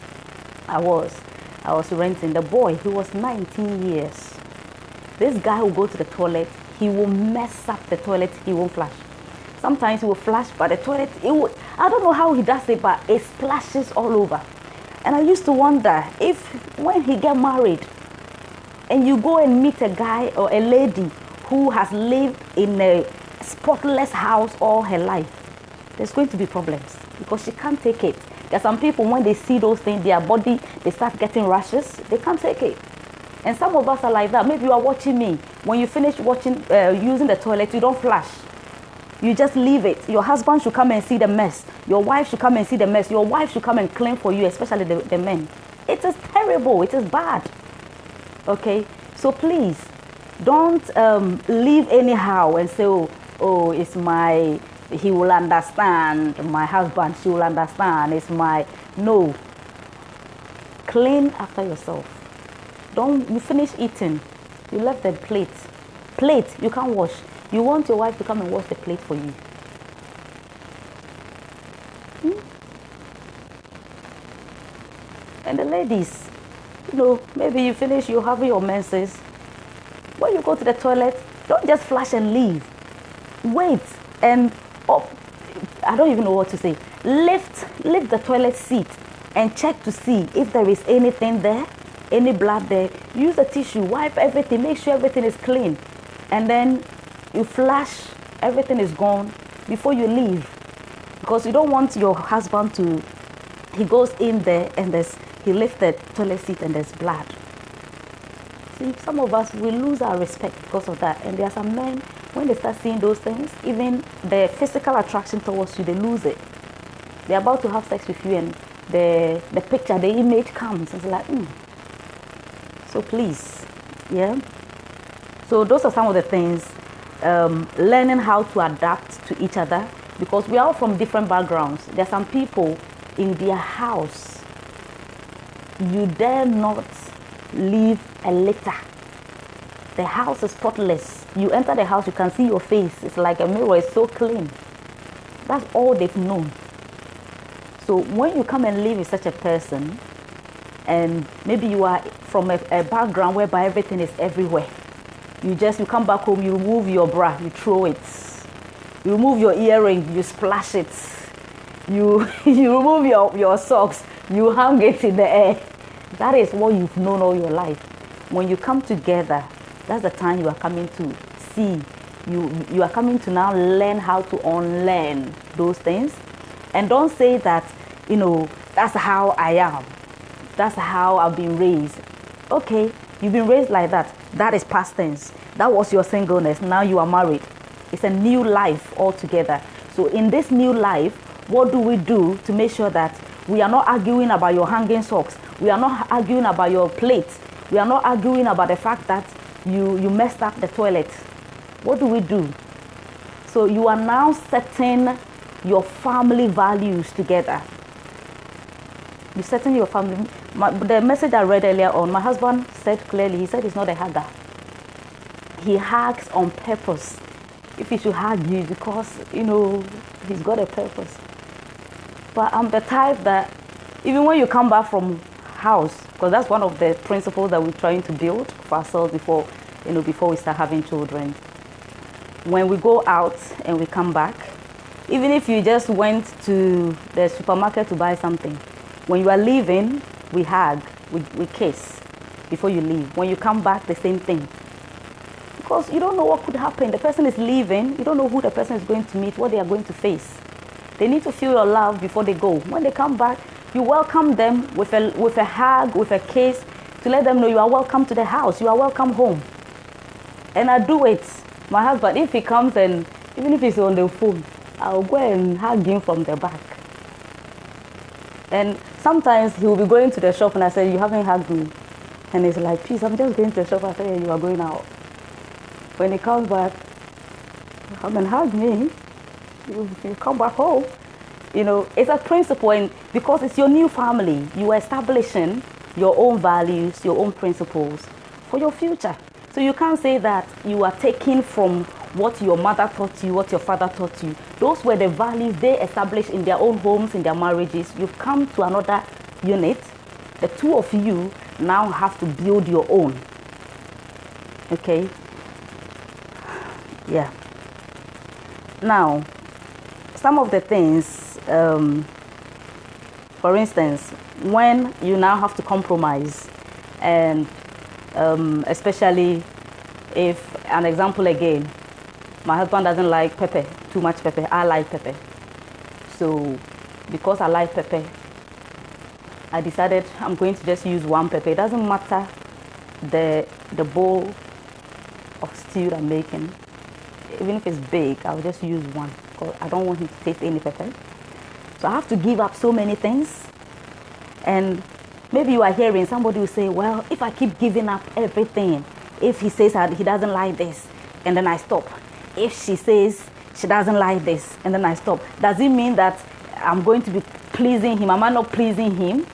renting. The boy, he was 19 years. This guy will go to the toilet, he will mess up the toilet, he won't flush. Sometimes he will flush, but the toilet, I don't know how he does it, but it splashes all over. And I used to wonder if when he get married and you go and meet a guy or a lady who has lived in a spotless house all her life, there's going to be problems because she can't take it. There are some people, when they see those things, their body, they start getting rashes, they can't take it. And some of us are like that. Maybe you are watching me. When you finish using the toilet, you don't flush. You just leave it. Your husband should come and see the mess. Your wife should come and see the mess. Your wife should come and clean for you, especially the men. It is terrible. It is bad. Okay? So please, don't leave anyhow and say, oh, it's my, he will understand. My husband, she will understand. It's my, no. Clean after yourself. You finish eating. You left the plate. Plate, you can't wash. You want your wife to come and wash the plate for you. And the ladies, maybe you finish, you have your menses. When you go to the toilet, don't just flush and leave. Wait and, I don't even know what to say. Lift the toilet seat and check to see if there is anything there, any blood there. Use a tissue, wipe everything, make sure everything is clean. And then you flush, everything is gone before you leave. Because you don't want your husband to, he goes in there and he lifts the toilet seat and there's blood. See, some of us, we lose our respect because of that. And there are some men, when they start seeing those things, even the physical attraction towards you, they lose it. They're about to have sex with you and the picture, the image comes and it's like, So please, yeah. So those are some of the things, learning how to adapt to each other, because we are all from different backgrounds. There are some people in their house, you dare not leave a litter. The house is spotless. You enter the house, you can see your face. It's like a mirror, it's so clean. That's all they've known. So when you come and live with such a person, and maybe you are from a background whereby everything is everywhere. You come back home, you remove your bra, you throw it. You remove your earring, you splash it. You remove your socks, you hang it in the air. That is what you've known all your life. When you come together, that's the time you are coming to see. You are coming to now learn how to unlearn those things. And don't say that, that's how I am. That's how I've been raised. Okay, you've been raised like that. That is past tense. That was your singleness. Now you are married. It's a new life altogether. So in this new life, what do we do to make sure that we are not arguing about your hanging socks? We are not arguing about your plate. We are not arguing about the fact that you messed up the toilet. What do we do? So you are now setting your family values together. You're setting your family. The message I read earlier on, my husband said clearly, he said he's not a hugger. He hugs on purpose. If he should hug you, because, he's got a purpose. But I'm the type that even when you come back from house, because that's one of the principles that we're trying to build for ourselves before we start having children. When we go out and we come back, even if you just went to the supermarket to buy something, when you are leaving, we hug, we kiss before you leave. When you come back, the same thing. Because you don't know what could happen. The person is leaving. You don't know who the person is going to meet, what they are going to face. They need to feel your love before they go. When they come back, you welcome them with a hug, with a kiss, to let them know you are welcome to the house. You are welcome home. And I do it. My husband, if he comes and even if he's on the phone, I'll go and hug him from the back. And sometimes he will be going to the shop and I say, you haven't hugged me. And he's like, please, I'm just going to the shop. I say, you are going out. When he comes back, come and hug me. You come back home. You know, it's a principle, and because it's your new family, you are establishing your own values, your own principles for your future. So you can't say that you are taking from what your mother taught you, what your father taught you. Those were the values they established in their own homes, in their marriages. You've come to another unit. The two of you now have to build your own. Okay? Yeah. Now, some of the things, for instance, when you now have to compromise, and especially if, an example again, my husband doesn't like pepper, too much pepper, I like pepper. So because I like pepper, I decided I'm going to just use one pepper. It doesn't matter the bowl of stew I'm making. Even if it's big, I'll just use one because I don't want him to taste any pepper. So I have to give up so many things. And maybe you are hearing somebody will say, well, if I keep giving up everything, if he says that he doesn't like this, and then I stop. If she says she doesn't like this, and then I stop. Does it mean that I'm going to be pleasing him? Am I not pleasing him?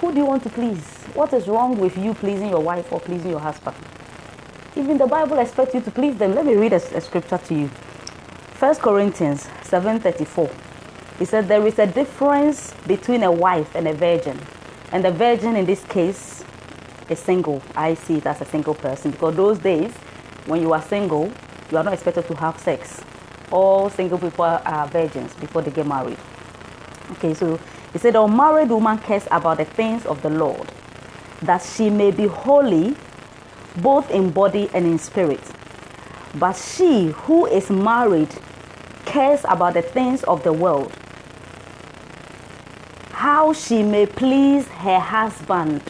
Who do you want to please? What is wrong with you pleasing your wife or pleasing your husband? Even the Bible expects you to please them. Let me read a scripture to you. 1 Corinthians 7:34. He said there is a difference between a wife and a virgin. And the virgin in this case is single. I see it as a single person because those days when you are single, you are not expected to have sex. All single people are virgins before they get married. Okay, so he said a married woman cares about the things of the Lord, that she may be holy both in body and in spirit. But she who is married cares about the things of the world, how she may please her husband.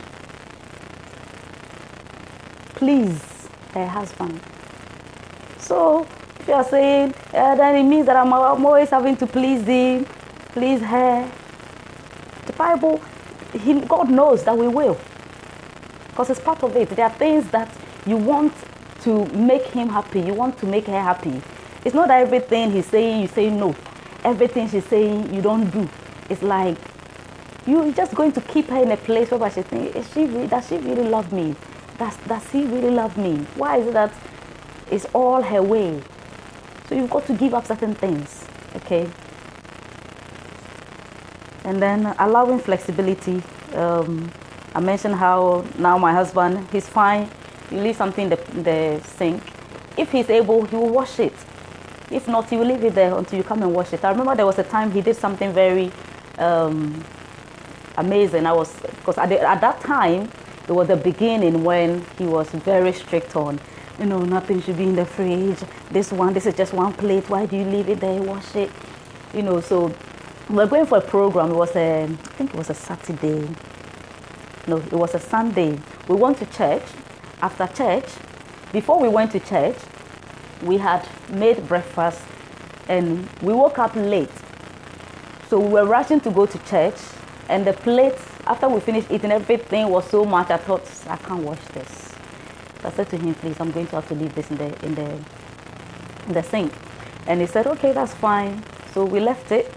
Please her husband. So if you are saying, then it means that I'm always having to please him, please her. The Bible, God knows that we will. Because it's part of it. There are things that you want to make him happy. You want to make her happy. It's not that everything he's saying, you say no. Everything she's saying, you don't do. It's like you're just going to keep her in a place where she thinks, does she really love me? Does he really love me? Why is it that it's all her way? So you've got to give up certain things. Okay? And then allowing flexibility. I mentioned how now my husband, he's fine. You leave something in the sink. If he's able, he will wash it. If not, he will leave it there until you come and wash it. I remember there was a time he did something very amazing. Because at that time, it was the beginning when he was very strict on, nothing should be in the fridge. This is just one plate. Why do you leave it there? Wash it. So we were going for a program. I think it was a Saturday. No, it was a Sunday. We went to church. After church, before we went to church, we had made breakfast and we woke up late. So we were rushing to go to church, and the plate, after we finished eating, everything was so much. I thought, I can't wash this. So I said to him, please, I'm going to have to leave this in the sink. And he said, okay, that's fine. So we left it.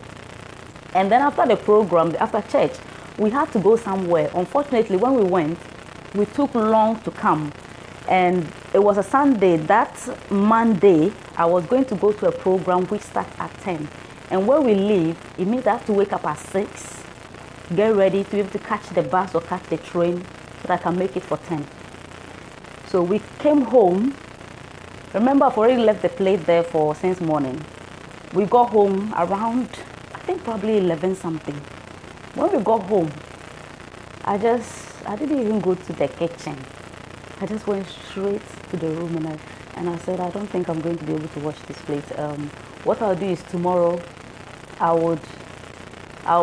And then after the program, after church, we had to go somewhere. Unfortunately, when we went, we took long to come. And it was a Sunday. That Monday, I was going to go to a program which starts at 10. And when we leave, it means I have to wake up at 6, get ready to be able to catch the bus or catch the train so that I can make it for 10. So we came home. Remember, I've already left the plate there since morning. We got home around, I think probably 11 something. When we got home, I didn't even go to the kitchen. I just went straight to the room and I said, I don't think I'm going to be able to wash this plate. What I'll do is tomorrow, I'll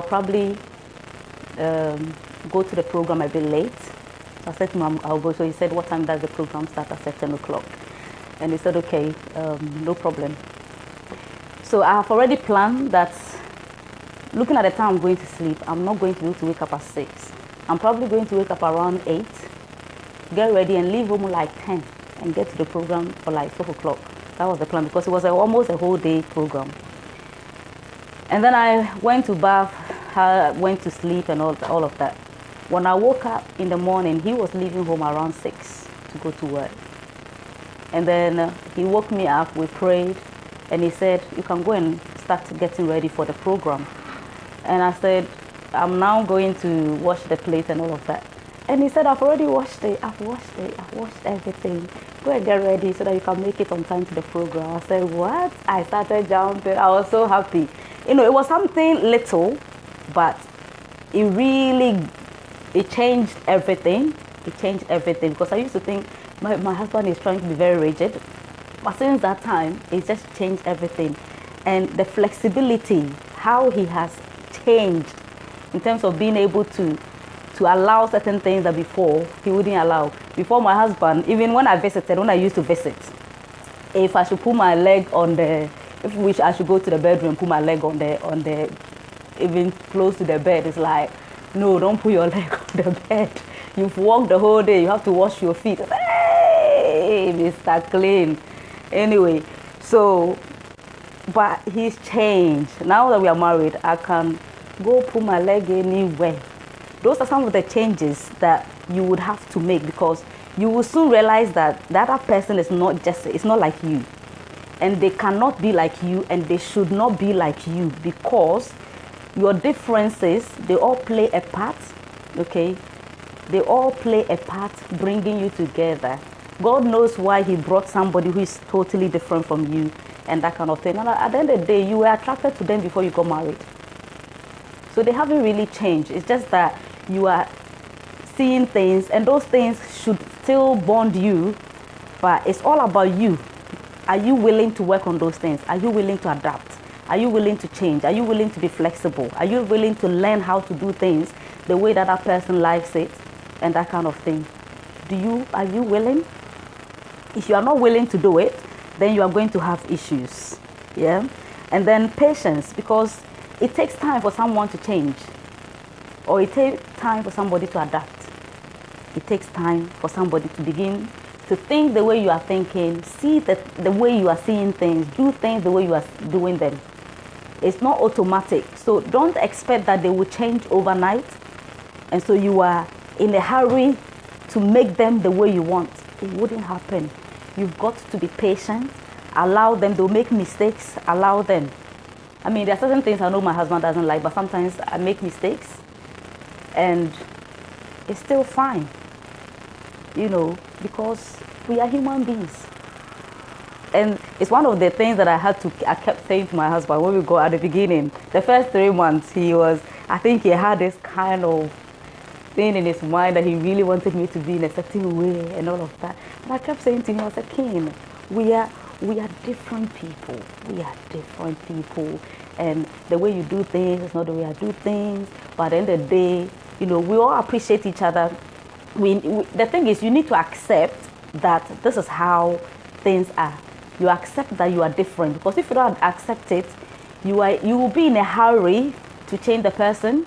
probably go to the program a bit late. So I said to him, I'll go. So he said, what time does the program start? I said 10 o'clock. And he said, okay, no problem. So I have already planned that, looking at the time I'm going to sleep, I'm not going to be able to wake up at 6. I'm probably going to wake up around 8, get ready and leave home like 10 and get to the program for like 12 o'clock. That was the plan, because it was almost a whole day program. And then I went to bath, went to sleep and all of that. When I woke up in the morning, he was leaving home around 6 to go to work. And then he woke me up, we prayed, and he said, you can go and start getting ready for the program. And I said, I'm now going to wash the plate and all of that. And he said, I've already washed it, I've washed everything. Go and get ready so that you can make it on time to the program. I said, what? I started jumping. I was so happy. You know, it was something little, but it changed everything. It changed everything, because I used to think my husband is trying to be very rigid. But since that time, it just changed everything. And the flexibility, how he has changed in terms of being able to allow certain things that before he wouldn't allow. Before, my husband, even when I used to visit, if I should put my leg on the, I should go to the bedroom, put my leg on the, even close to the bed, it's like, no, don't put your leg on the bed. You've walked the whole day, you have to wash your feet. Hey, Mr. Clean. Anyway, so, but he's changed. Now that we are married, I can go put my leg anywhere. Those are some of the changes that you would have to make, because you will soon realize that the other person is it's not like you. And they cannot be like you, and they should not be like you, because your differences, they all play a part, okay? They all play a part bringing you together. God knows why he brought somebody who is totally different from you and that kind of thing. And at the end of the day, you were attracted to them before you got married. So they haven't really changed. It's just that you are seeing things, and those things should still bond you, but it's all about you. Are you willing to work on those things? Are you willing to adapt? Are you willing to change? Are you willing to be flexible? Are you willing to learn how to do things the way that person likes it and that kind of thing? Are you willing? If you are not willing to do it, then you are going to have issues. Yeah? And then patience, because it takes time for someone to change, or it takes time for somebody to adapt. It takes time for somebody to begin to think the way you are thinking, see the way you are seeing things, do things the way you are doing them. It's not automatic. So don't expect that they will change overnight. And so you are in a hurry to make them the way you want. It wouldn't happen. You've got to be patient. Allow them. They'll make mistakes. Allow them. I mean, there are certain things I know my husband doesn't like, but sometimes I make mistakes. And it's still fine. You know, because we are human beings. And it's one of the things that I kept saying to my husband when we go at the beginning. The first 3 months, I think he had this kind of thing in his mind that he really wanted me to be in a certain way and all of that. And I kept saying to him, I said, King, we are different people. We are different people. And the way you do things is not the way I do things. But at the end of the day, you know, we all appreciate each other. The thing is, you need to accept that this is how things are. You accept that you are different, because if you don't accept it, you will be in a hurry to change the person.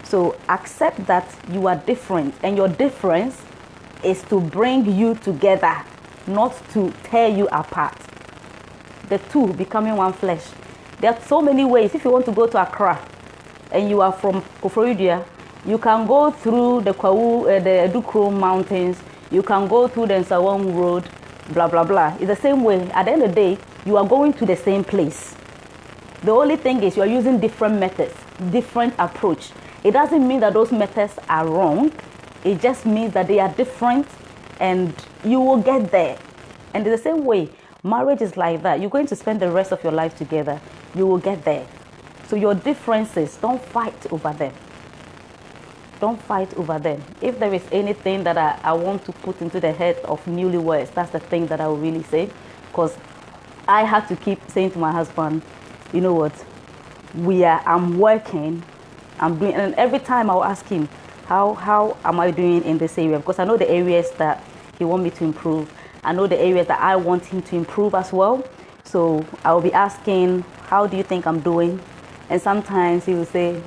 So accept that you are different, and your difference is to bring you together, not to tear you apart. The two becoming one flesh. There are so many ways. If you want to go to Accra and you are from Koforidia, you can go through the Edukro Mountains, you can go through the Nsawam Road, blah, blah, blah. It's the same way. At the end of the day, you are going to the same place. The only thing is you are using different methods, different approach. It doesn't mean that those methods are wrong. It just means that they are different, and you will get there. And in the same way, marriage is like that. You're going to spend the rest of your life together. You will get there. So your differences, don't fight over them. Don't fight over them. If there is anything that I want to put into the head of newlyweds, that's the thing that I will really say. Because I had to keep saying to my husband, you know what, I'm working, I'm doing, and every time I'll ask him, how am I doing in this area? Because I know the areas that he wants me to improve. I know the areas that I want him to improve as well. So I'll be asking, how do you think I'm doing? And sometimes he will say,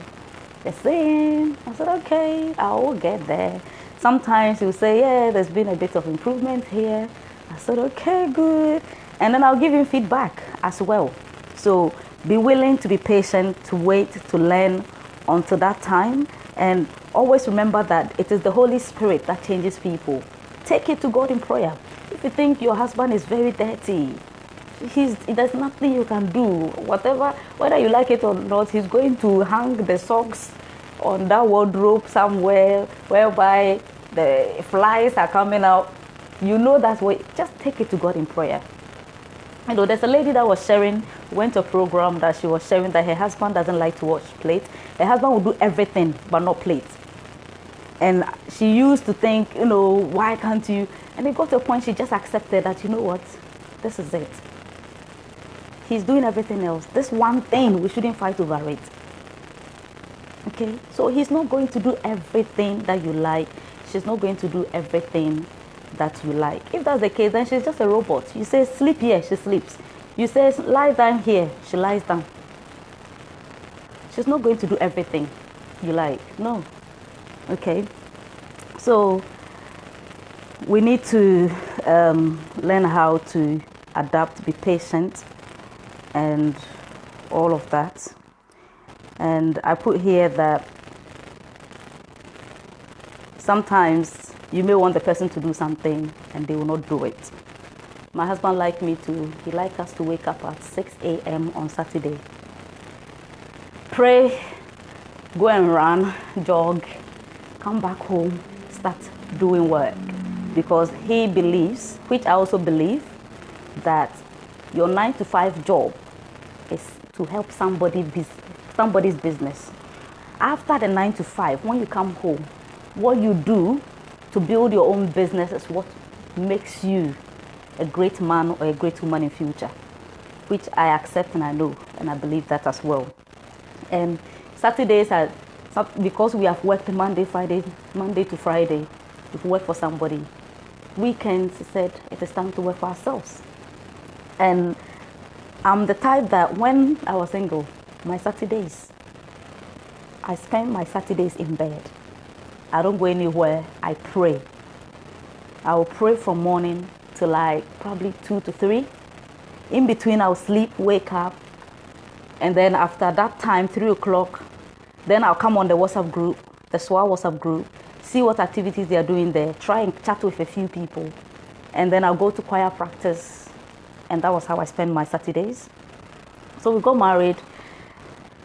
the same. I said, okay, I will get there. Sometimes he will say, yeah, there's been a bit of improvement here. I said, okay, good. And then I'll give him feedback as well. So be willing to be patient, to wait, to learn until that time. And always remember that it is the Holy Spirit that changes people. Take it to God in prayer. If you think your husband is very dirty, there's nothing you can do. Whether you like it or not, he's going to hang the socks on that wardrobe somewhere whereby the flies are coming out. You know that's what. Just take it to God in prayer. You know, there's a lady that was sharing, went to a program that she was sharing that her husband doesn't like to wash plates. Her husband will do everything but not plates. And she used to think, you know, why can't you? And it got to a point she just accepted that, you know what, this is it. He's doing everything else. This one thing, we shouldn't fight over it. Okay? So he's not going to do everything that you like. She's not going to do everything that you like. If that's the case, then she's just a robot. You say sleep here, she sleeps. You say lie down here, she lies down. She's not going to do everything you like. No. Okay? So we need to learn how to adapt, be patient, and all of that. And I put here that sometimes you may want the person to do something and they will not do it. My husband likes us to wake up at 6 a.m. on Saturday. Pray, go and run, jog, come back home, start doing work. Because he believes, which I also believe, that your 9-to-5 job is to help somebody's business. After the 9-to-5, when you come home, what you do to build your own business is what makes you a great man or a great woman in future, which I accept and I know, and I believe that as well. And Saturdays are, because we have worked Monday to Friday, we've worked for somebody. Weekends, he said, it is time to work for ourselves. And I'm the type that when I was single, I spend my Saturdays in bed. I don't go anywhere. I pray. I will pray from morning to like probably 2 to 3. In between, I'll sleep, wake up. And then after that time, 3 o'clock, then I'll come on the WhatsApp group, the SWA WhatsApp group, see what activities they are doing there, try and chat with a few people. And then I'll go to choir practice. And that was how I spent my Saturdays. So we got married.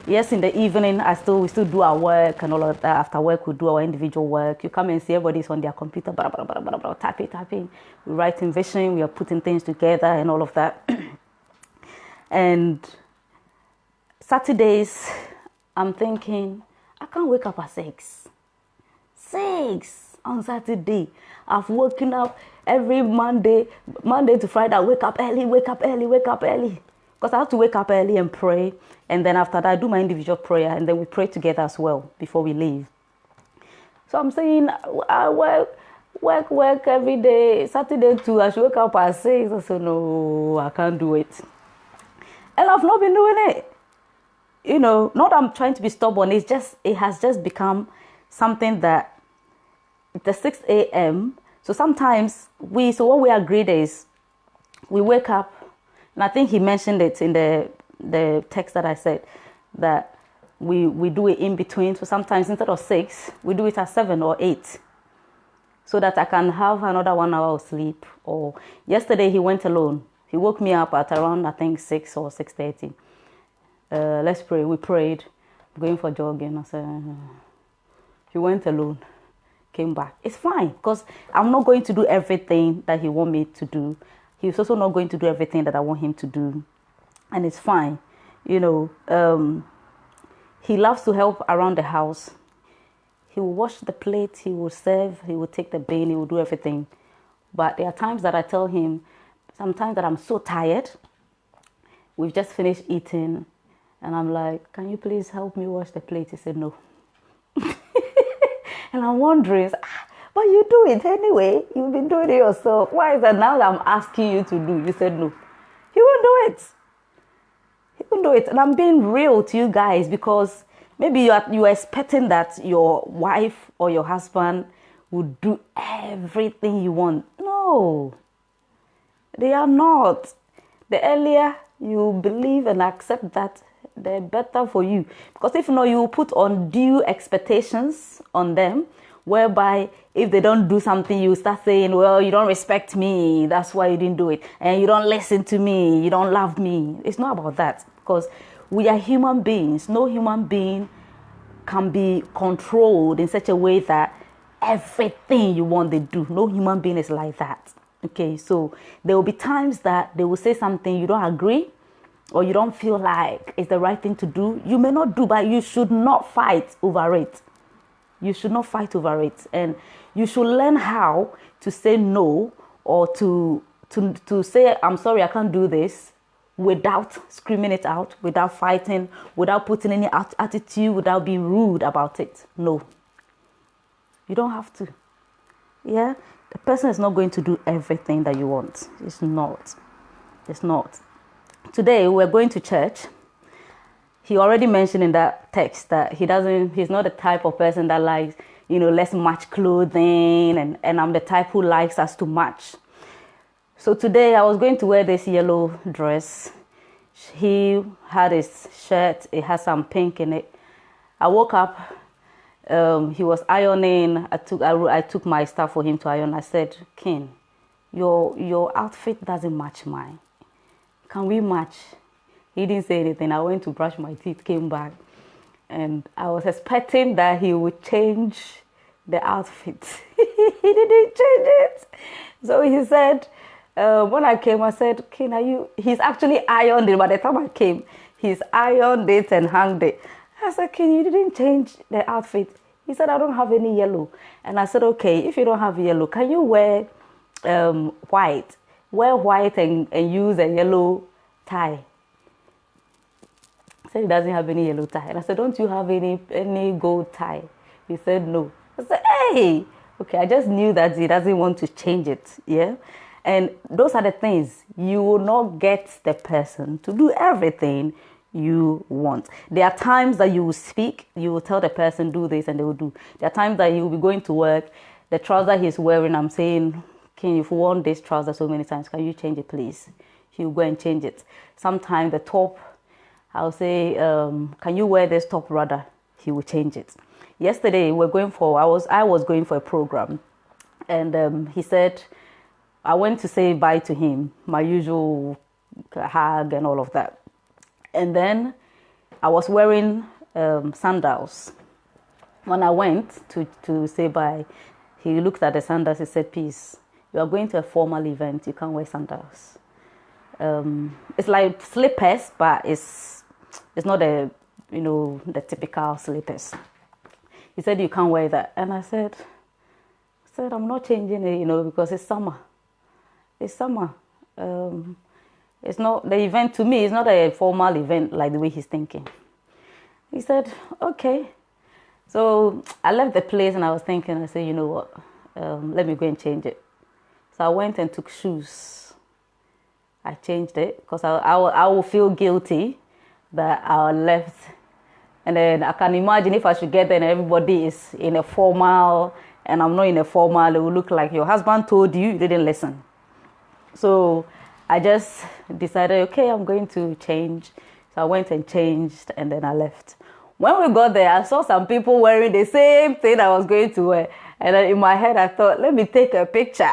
Yes, in the evening, we still do our work and all of that. After work, we do our individual work. You come and see everybody's on their computer, blah, blah, blah, blah, blah, typing. We write in vision, we are putting things together and all of that. And Saturdays, I'm thinking, I can't wake up at 6. 6 on Saturday. I've woken up every Monday to Friday. I wake up early. Because I have to wake up early and pray. And then after that, I do my individual prayer. And then we pray together as well before we leave. So I'm saying, I work every day. Saturday too, I should wake up at 6. I said, no, I can't do it. And I've not been doing it. You know, not that I'm trying to be stubborn. It has just become something that the 6 a.m. So sometimes what we agreed is we wake up, and I think he mentioned it in the text that I said, that we do it in between. So sometimes instead of 6, we do it at 7 or 8, so that I can have another 1 hour of sleep. Or yesterday he went alone. He woke me up at around, I think, 6 or 6:30. Let's pray. We prayed, going for jogging. I said, he went alone. Came back. It's fine, because I'm not going to do everything that he wants me to do. He's also not going to do everything that I want him to do. And it's fine. You know, he loves to help around the house. He will wash the plate, he will serve, he will take the bin, he will do everything. But there are times that I tell him, sometimes that I'm so tired. We've just finished eating. And I'm like, can you please help me wash the plate? He said, no. And I'm wondering, but you do it anyway. You've been doing it yourself. Why is that now that I'm asking you to do? You said no. He won't do it. You can do it. And I'm being real to you guys, because maybe you are expecting that your wife or your husband would do everything you want. No, they are not. The earlier you believe and accept that, the better for you. Because if not, you put undue expectations on them, whereby if they don't do something, you start saying, well, you don't respect me, that's why you didn't do it, and you don't listen to me, you don't love me. It's not about that, because we are human beings. No human being can be controlled in such a way that everything you want they do. No human being is like that. Okay, so there will be times that they will say something you don't agree, or you don't feel like it's the right thing to do. You may not do, but you should not fight over it. You should not fight over it. And you should learn how to say no, or to say, I'm sorry, I can't do this, without screaming it out, without fighting, without putting any attitude, without being rude about it. No. You don't have to. Yeah? The person is not going to do everything that you want. It's not. It's not. Today, we're going to church. He already mentioned in that text that he's not the type of person that likes, let's match clothing, and I'm the type who likes us to match. So today I was going to wear this yellow dress. He had his shirt, it has some pink in it. I woke up, he was ironing. I took my stuff for him to iron. I said, King, your outfit doesn't match mine. Can we match? He didn't say anything. I went to brush my teeth, came back, and I was expecting that he would change the outfit. He didn't change it. So he said, when I came, I said, King, he's actually ironed it. By the time I came, he's ironed it and hung it. I said, King, you didn't change the outfit. He said, I don't have any yellow. And I said, okay, if you don't have yellow, can you wear white? Wear white and use a yellow tie. He said he doesn't have any yellow tie. And I said, don't you have any gold tie? He said, no. I said, hey, okay, I just knew that he doesn't want to change it. Yeah. And those are the things. You will not get the person to do everything you want. There are times that you will speak, you will tell the person, do this, and they will do. There are times that you will be going to work, the trouser he's wearing, I'm saying, King, you've worn this trouser so many times, can you change it, please? He'll go and change it. Sometimes the top, I'll say, can you wear this top rather? He will change it. Yesterday, I was going for a program, and he said, I went to say bye to him, my usual hug and all of that. And then I was wearing sandals. When I went to say bye, he looked at the sandals, he said, peace, you are going to a formal event, you can't wear sandals. It's like slippers, but it's not the typical slippers. He said, you can't wear that. And I said, I'm not changing it, because it's summer. It's summer. It's not the event to me. It's not a formal event like the way he's thinking. He said, okay. So I left the place and I was thinking, I said, you know what? Let me go and change it. So I went and took shoes. I changed it because I will feel guilty that I left. And then I can imagine if I should get there and everybody is in a formal and I'm not in a formal, it will look like your husband told you, you didn't listen. So I just decided, okay, I'm going to change. So I went and changed and then I left. When we got there, I saw some people wearing the same thing I was going to wear. And then in my head, I thought, let me take a picture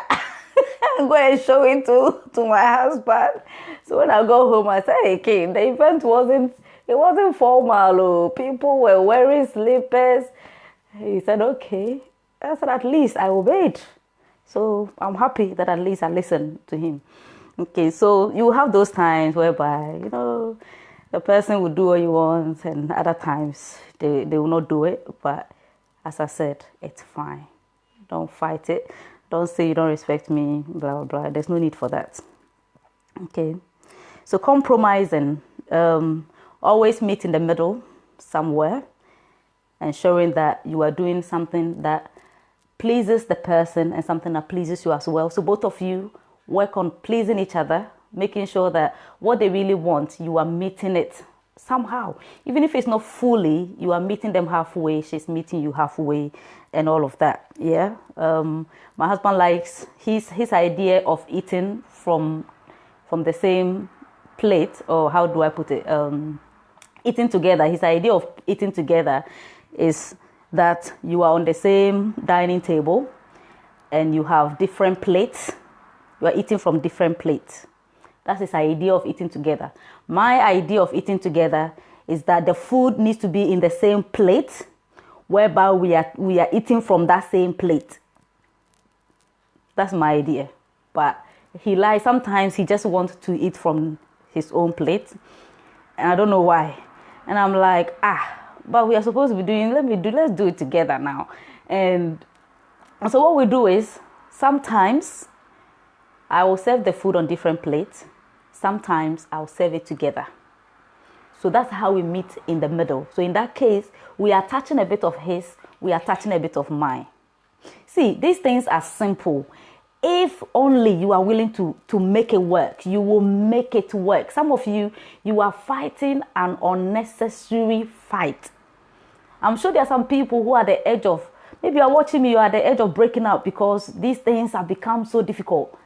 and go and show it to my husband. So when I go home, I said, hey, King, the event wasn't formal. Oh. People were wearing slippers. He said, okay. I said, at least I obeyed. So I'm happy that at least I listened to him. Okay, so you have those times whereby, the person will do what you want, and other times they will not do it. But as I said, it's fine. Don't fight it. Don't say you don't respect me, blah, blah, blah. There's no need for that. Okay, so compromising, always meet in the middle somewhere, ensuring that you are doing something that pleases the person and something that pleases you as well. So both of you work on pleasing each other making sure that what they really want, you are meeting it somehow. Even if it's not fully, you are meeting them halfway, she's meeting you halfway, and all of that. Yeah. My husband likes his idea of eating from the same plate, or how do I put it? Eating together. His idea of eating together is that you are on the same dining table and you have different plates. You are eating from different plates. That's his idea of eating together. My idea of eating together is that the food needs to be in the same plate, whereby we are eating from that same plate. That's my idea. But he lies. Sometimes he just wants to eat from his own plate, and I don't know why. And I'm like, but we are supposed to be doing. Let's do it together now. And so what we do is, sometimes I will serve the food on different plates. Sometimes I'll serve it together. So that's how we meet in the middle. So in that case, we are touching a bit of his, we are touching a bit of mine. See, these things are simple. If only you are willing to make it work, you will make it work. Some of you are fighting an unnecessary fight. I'm sure there are some people who are at the edge of, maybe you are watching me, you are at the edge of breaking up because these things have become so difficult.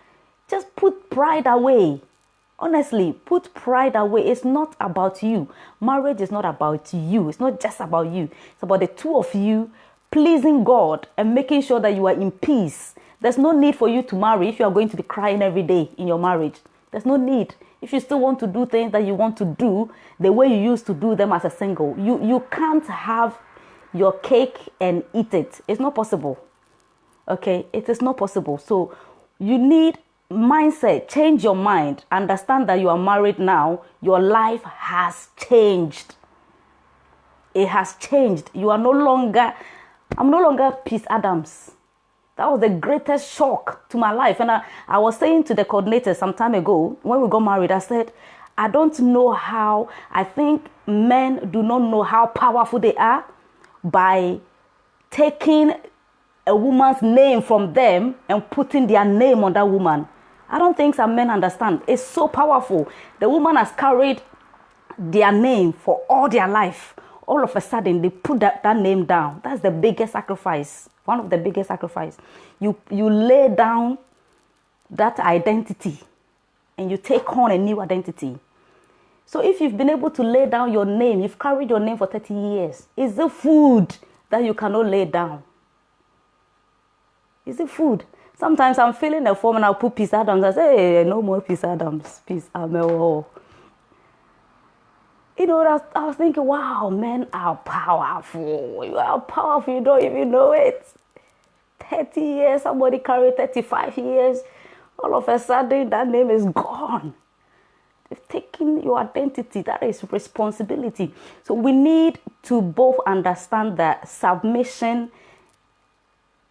Just put pride away. Honestly, put pride away. It's not about you. Marriage is not about you. It's not just about you. It's about the two of you pleasing God and making sure that you are in peace. There's no need for you to marry if you are going to be crying every day in your marriage. There's no need. If you still want to do things that you want to do the way you used to do them as a single, you can't have your cake and eat it. It's not possible. Okay? It is not possible. So you need mindset. Change your mind. Understand that you are married now. Your life has changed. It has changed. You are no longer, I'm no longer Peace Adams. That was the greatest shock to my life. And I was saying to the coordinator some time ago, when we got married, I said, I don't know how, I think men do not know how powerful they are by taking a woman's name from them and putting their name on that woman. I don't think some men understand. It's so powerful. The woman has carried their name for all their life. All of a sudden, they put that name down. That's the biggest sacrifice. One of the biggest sacrifice. You lay down that identity and you take on a new identity. So if you've been able to lay down your name, you've carried your name for 30 years, is the food that you cannot lay down? Is it food? Sometimes I'm feeling a form and I'll put Peace Adams. I say, hey, no more Peace Adams. Peace Amewowor. You know, I was thinking, wow, men are powerful. You are powerful. You don't even know it. 30 years, somebody carried 35 years. All of a sudden, that name is gone. They've taken your identity. That is responsibility. So we need to both understand that submission,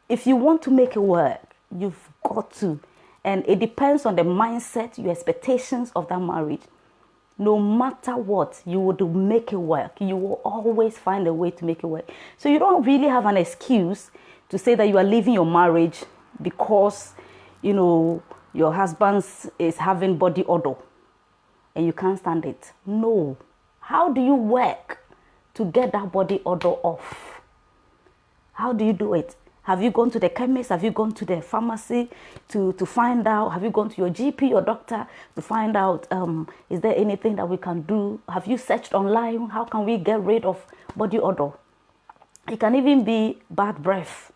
if you want to make it work, you've got to. And it depends on the mindset, your expectations of that marriage. No matter what, you would make it work. You will always find a way to make it work. So you don't really have an excuse to say that you are leaving your marriage because, you know, your husband is having body odor and you can't stand it. No. How do you work to get that body odor off? How do you do it? Have you gone to the chemist? Have you gone to the pharmacy to find out? Have you gone to your GP, your doctor, to find out, is there anything that we can do? Have you searched online? How can we get rid of body odor? It can even be bad breath.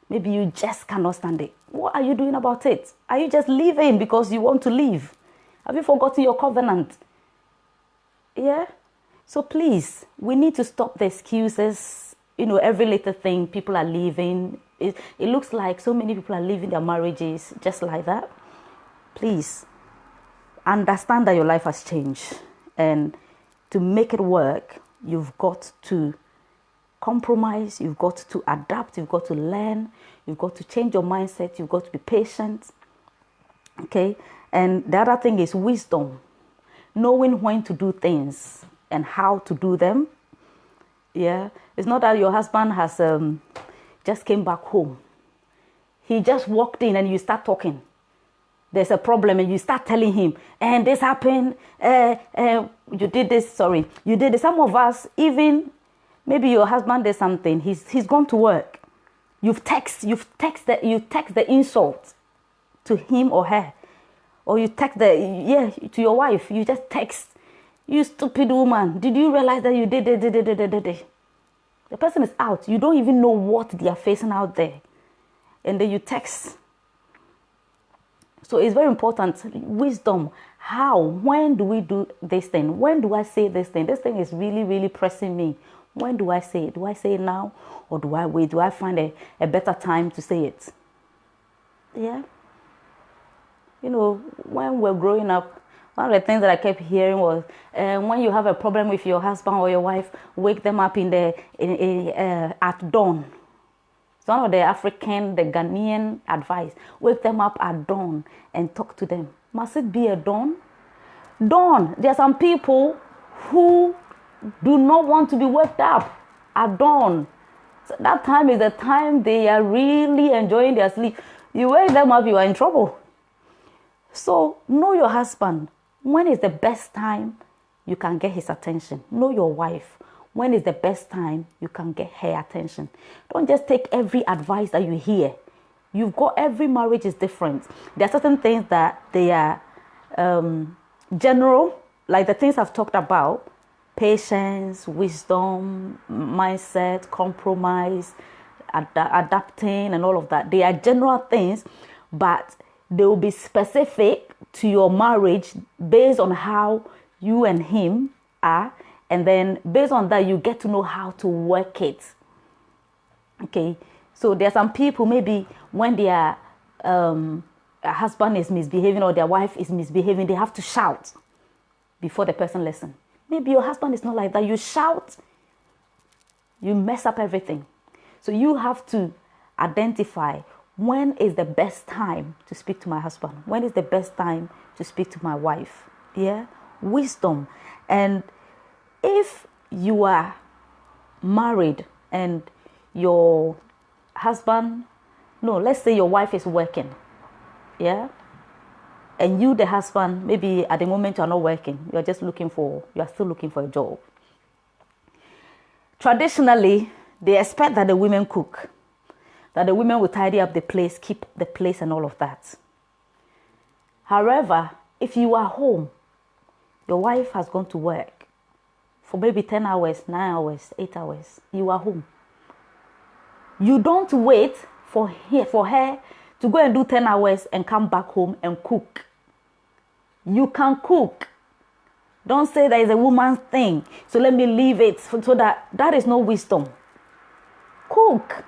Maybe you just cannot stand it. What are you doing about it? Are you just leaving because you want to leave? Have you forgotten your covenant? Yeah? So please, we need to stop the excuses. You know, every little thing, people are leaving. It looks like so many people are leaving their marriages just like that. Please, understand that your life has changed. And to make it work, you've got to compromise. You've got to adapt. You've got to learn. You've got to change your mindset. You've got to be patient. Okay? And the other thing is wisdom. Knowing when to do things and how to do them. Yeah, it's not that your husband has just came back home. He just walked in and you start talking. there's a problem and you start telling him, and this happened, you did this, you did this. Some of us, even maybe your husband did something, he's gone to work. You text the insult to him or her. Or you text to your wife, you just text, you stupid woman, did you realize that you did it? The person is out. You don't even know what they are facing out there. And then you text. So it's very important. Wisdom. How? When do we do this thing? When do I say this thing? This thing is really, really pressing me. When do I say it? Do I say it now? Or do I wait? Do I find a better time to say it? Yeah. You know, when we're growing up, one of the things that I kept hearing was, when you have a problem with your husband or your wife, wake them up at dawn. It's one of the Ghanaian advice. Wake them up at dawn and talk to them. Must it be at dawn? Dawn. There are some people who do not want to be waked up at dawn. So that time is the time they are really enjoying their sleep. You wake them up, you are in trouble. So know your husband. When is the best time you can get his attention? Know your wife. When is the best time you can get her attention? Don't just take every advice that you hear. Every marriage is different. There are certain things that they are general, like the things I've talked about: patience, wisdom, mindset, compromise, adapting, and all of that. They are general things, but they will be specific to your marriage based on how you and him are. And then based on that, you get to know how to work it. Okay. So there are some people, maybe when their husband is misbehaving or their wife is misbehaving, they have to shout before the person listens. Maybe your husband is not like that. You shout, you mess up everything. So you have to identify, when is the best time to speak to my husband? When is the best time to speak to my wife? Yeah, wisdom. And if you are married and your husband, let's say your wife is working, yeah, and you, the husband, maybe at the moment you're not working, you are still looking for a job. Traditionally, they expect that the women cook, that the women will tidy up the place, keep the place, and all of that. However, if you are home, your wife has gone to work for maybe 10 hours, 9 hours, 8 hours, you are home. You don't wait for her to go and do 10 hours and come back home and cook. You can cook. Don't say that is a woman's thing, so let me leave it. So that is no wisdom. Cook.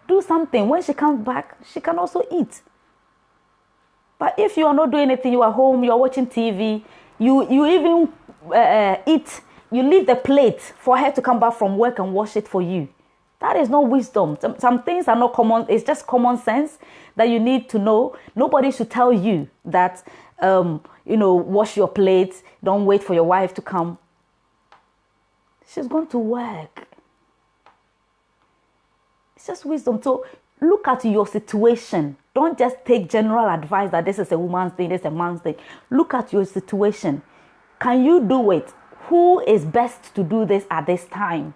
Do something. When she comes back, she can also eat. But if you are not doing anything, you are home, you are watching TV, you even eat, you leave the plate for her to come back from work and wash it for you. That is no wisdom. Some things are not common. It's just common sense that you need to know. Nobody should tell you that, wash your plate. Don't wait for your wife to come. She's going to work. It's just wisdom. So look at your situation. Don't just take general advice that this is a woman's thing, this is a man's thing. Look at your situation. Can you do it? Who is best to do this at this time?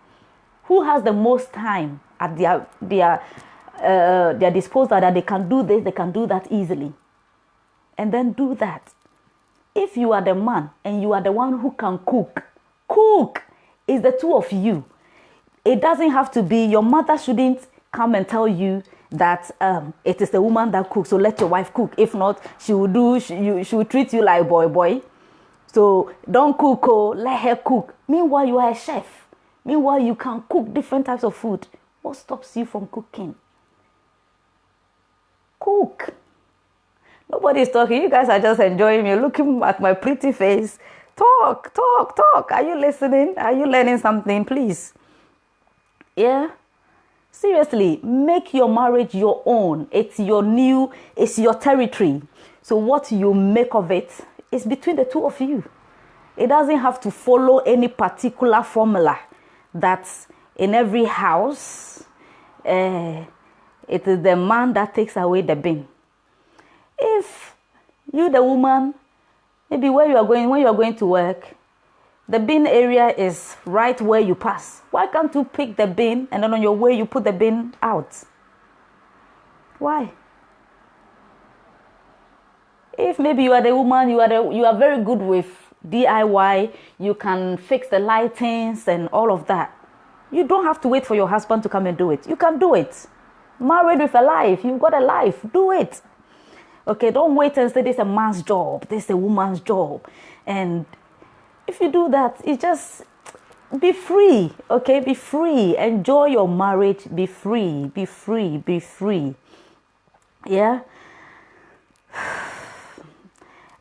Who has the most time at their disposal that they can do this, they can do that easily? And then do that. If you are the man and you are the one who can cook, cook. It's the two of you. It doesn't have to be, your mother shouldn't come and tell you that it is the woman that cooks, so let your wife cook. If not, she will treat you like boy. So don't cook, let her cook. Meanwhile, you are a chef. Meanwhile, you can cook different types of food. What stops you from cooking? Cook. Nobody is talking. You guys are just enjoying me, looking at my pretty face. Talk. Are you listening? Are you learning something? Please. Yeah. Seriously, make your marriage your own. It's your territory. So what you make of it is between the two of you. It doesn't have to follow any particular formula that's in every house. It is the man that takes away the bin. If you, the woman, maybe when you are going to work, the bin area is right where you pass. Why can't you pick the bin and then on your way you put the bin out? Why? If maybe you are the woman, you are very good with DIY, you can fix the lightings and all of that. You don't have to wait for your husband to come and do it. You can do it. Married with a life, you've got a life. Do it. Okay, don't wait and say this is a man's job, this is a woman's job. And if you do that, it's just be free. Okay, be free. Enjoy your marriage. Be free. Be free. Be free. Yeah.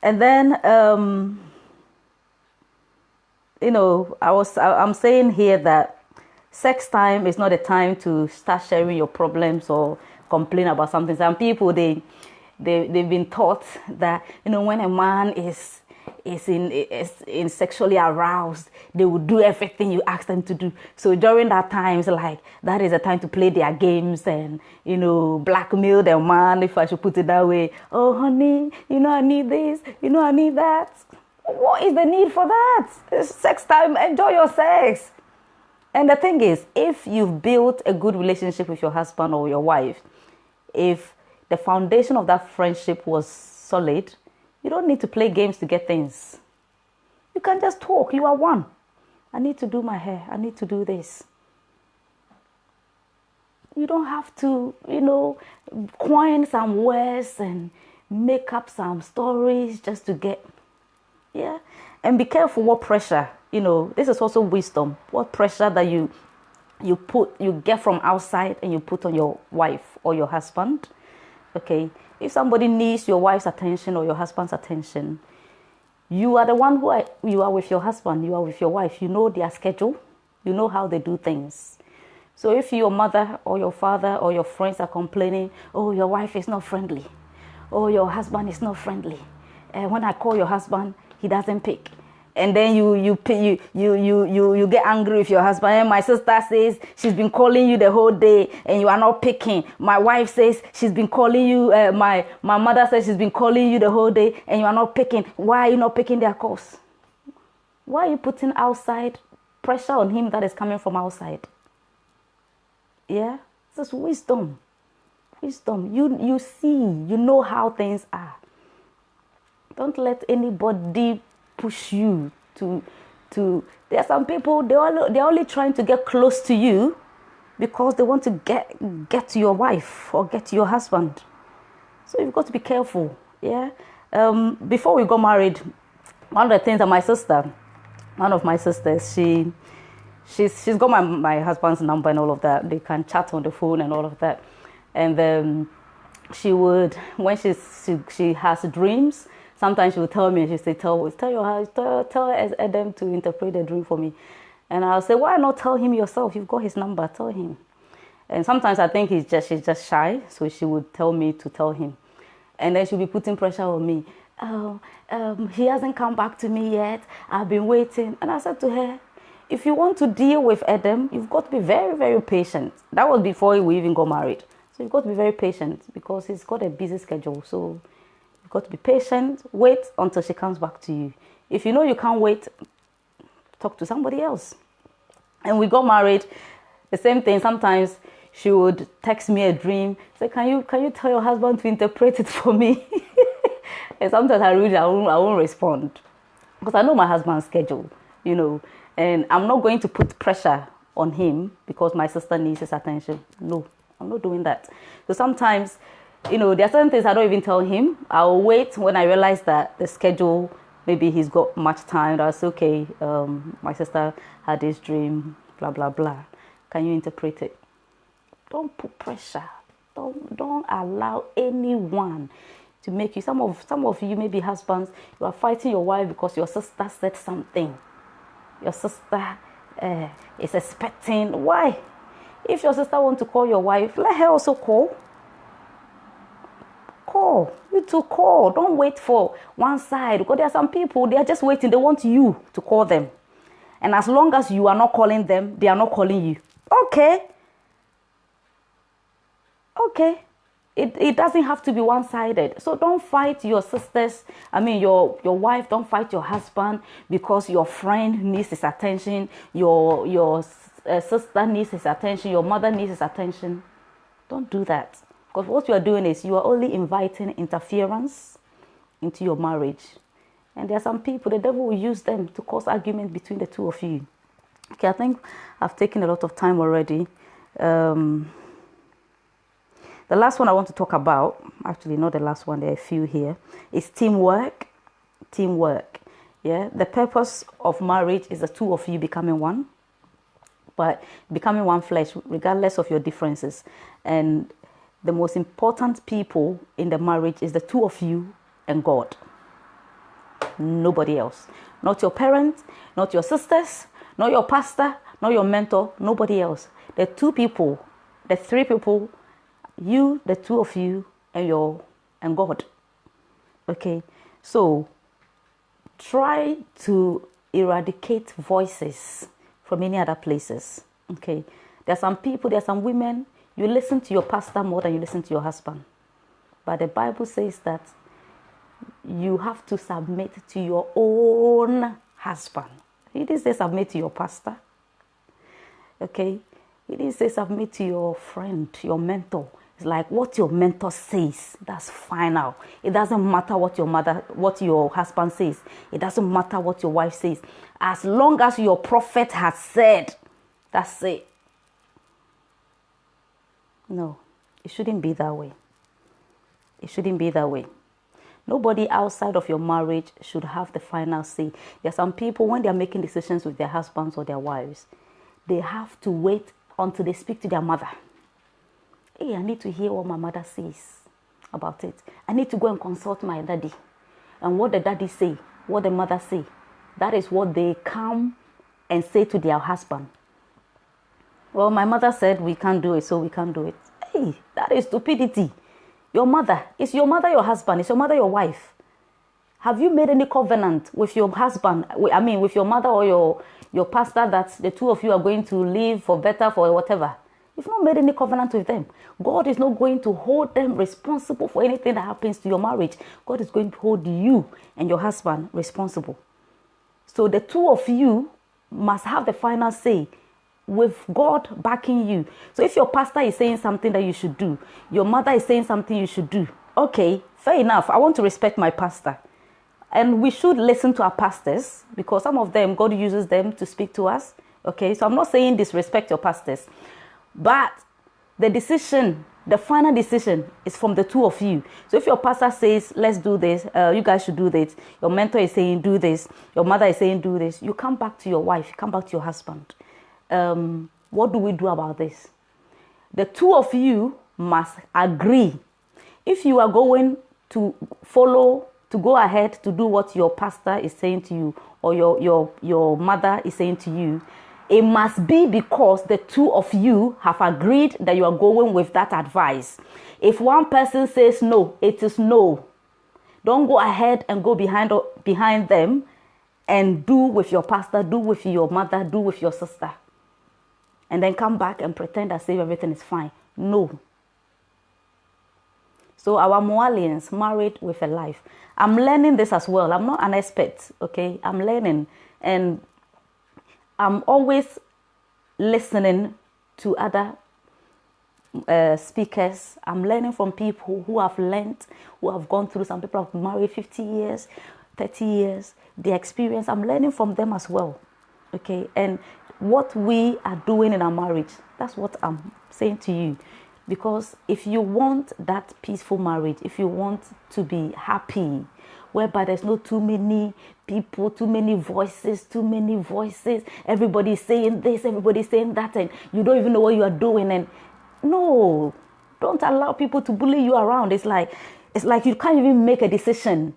And then I'm saying here that sex time is not a time to start sharing your problems or complain about something. Some people they've been taught that when a man is in sexually aroused, they will do everything you ask them to do. So during that time, it's like that is a time to play their games and blackmail their man, if I should put it that way. Oh honey, I need this, I need that. What is the need for that? It's sex time. Enjoy your sex. And the thing is, if you've built a good relationship with your husband or your wife, if the foundation of that friendship was solid, you don't need to play games to get things. You can just talk. You are one. I need to do my hair. I need to do this. You don't have to, coin some words and make up some stories just to get, yeah. And be careful what pressure, this is also wisdom. What pressure that you get from outside and you put on your wife or your husband. Okay. If somebody needs your wife's attention or your husband's attention, you are the one you are with your husband, you are with your wife. You know their schedule. You know how they do things. So if your mother or your father or your friends are complaining, oh, your wife is not friendly. Oh, your husband is not friendly. And when I call your husband, he doesn't pick. And then you get angry with your husband. And my sister says she's been calling you the whole day and you are not picking. My wife says she's been calling you. My mother says she's been calling you the whole day and you are not picking. Why are you not picking their calls? Why are you putting outside pressure on him that is coming from outside? Yeah, this is wisdom. Wisdom. You see, you know how things are. Don't let anybody push you to there are some people, they're only trying to get close to you because they want to get to your wife or get to your husband. So you've got to be careful. Yeah. Before we got married, one of the things that one of my sisters, she's got my husband's number and all of that. They can chat on the phone and all of that. And she would, when she has dreams, sometimes she would tell me, and she say, tell Adam to interpret the dream for me. And I'll say, why not tell him yourself? You've got his number, tell him. And sometimes I think she's just shy, so she would tell me to tell him. And then she'll be putting pressure on me. He hasn't come back to me yet. I've been waiting. And I said to her, if you want to deal with Adam, you've got to be very, very patient. That was before we even got married. So you've got to be very patient because he's got a busy schedule. So you've got to be patient, wait until she comes back to you. If you know you can't wait, talk to somebody else. And we got married, the same thing. Sometimes she would text me a dream, say, can you tell your husband to interpret it for me? And sometimes I won't respond because I know my husband's schedule, and I'm not going to put pressure on him because my sister needs his attention. No, I'm not doing that. So sometimes, there are certain things I don't even tell him. I'll wait when I realize that the schedule, maybe he's got much time. That's okay. My sister had this dream, blah, blah, blah. Can you interpret it? Don't put pressure. Don't allow anyone to make you. Some of you, maybe husbands, you are fighting your wife because your sister said something. Your sister is expecting. Why? If your sister wants to call your wife, let her also call. Call. You two call. Don't wait for one side. Because there are some people, they are just waiting. They want you to call them. And as long as you are not calling them, they are not calling you. Okay. It doesn't have to be one-sided. So don't fight your sisters. I mean, your wife. Don't fight your husband because your friend needs his attention. Your sister needs his attention. Your mother needs his attention. Don't do that. Because what you are doing is you are only inviting interference into your marriage. And there are some people, the devil will use them to cause argument between the two of you. Okay, I think I've taken a lot of time already. The last one I want to talk about, actually not the last one, there are a few here, is teamwork. Teamwork. Yeah, the purpose of marriage is the two of you becoming one, but becoming one flesh, regardless of your differences. And the most important people in the marriage is the two of you and God. Nobody else. Not your parents, not your sisters, not your pastor, not your mentor, nobody else. The two people, the three people, you, the two of you, and God. Okay, so try to eradicate voices from any other places. Okay, there are some people, there are some women, you listen to your pastor more than you listen to your husband. But the Bible says that you have to submit to your own husband. It didn't say submit to your pastor. Okay, it didn't say submit to your friend, your mentor. It's like what your mentor says, that's final. It doesn't matter what your husband says. It doesn't matter what your wife says. As long as your prophet has said, that's it. No, it shouldn't be that way. It shouldn't be that way. Nobody outside of your marriage should have the final say. There are some people, when they are making decisions with their husbands or their wives, they have to wait until they speak to their mother. Hey, I need to hear what my mother says about it. I need to go and consult my daddy. And what the daddy say, what the mother say, that is what they come and say to their husband. Well, my mother said we can't do it, so we can't do it. Hey, that is stupidity. Your mother, is your mother your husband? Is your mother your wife? Have you made any covenant with your husband? I mean, with your mother or your pastor that the two of you are going to live for better, for whatever? You've not made any covenant with them. God is not going to hold them responsible for anything that happens to your marriage. God is going to hold you and your husband responsible. So the two of you must have the final say with God backing you. So if your pastor is saying something that you should do, your mother is saying something you should do, okay, fair enough. I want to respect my pastor. And we should listen to our pastors because some of them, God uses them to speak to us. Okay, so I'm not saying disrespect your pastors. But the decision, the final decision is from the two of you. So if your pastor says, let's do this, you guys should do this. Your mentor is saying, do this. Your mother is saying, do this. You come back to your wife, come back to your husband. What do we do about this? The two of you must agree. If you are going to go ahead to do what your pastor is saying to you or your mother is saying to you, it must be because the two of you have agreed that you are going with that advice. If one person says no, it is no. Don't go ahead and go behind them and do with your pastor, do with your mother, do with your sister. And then come back and pretend as if everything is fine. No. So our Amewowors, married with a life. I'm learning this as well. I'm not an expert, okay? I'm learning. And I'm always listening to other speakers. I'm learning from people who have learned, who have gone through. Some people have married 50 years, 30 years. The experience, I'm learning from them as well. Okay, and what we are doing in our marriage, that's what I'm saying to you. Because if you want that peaceful marriage, if you want to be happy, whereby there's no too many people, too many voices, everybody is saying this, everybody is saying that, and you don't even know what you are doing. And no, don't allow people to bully you around. It's like you can't even make a decision.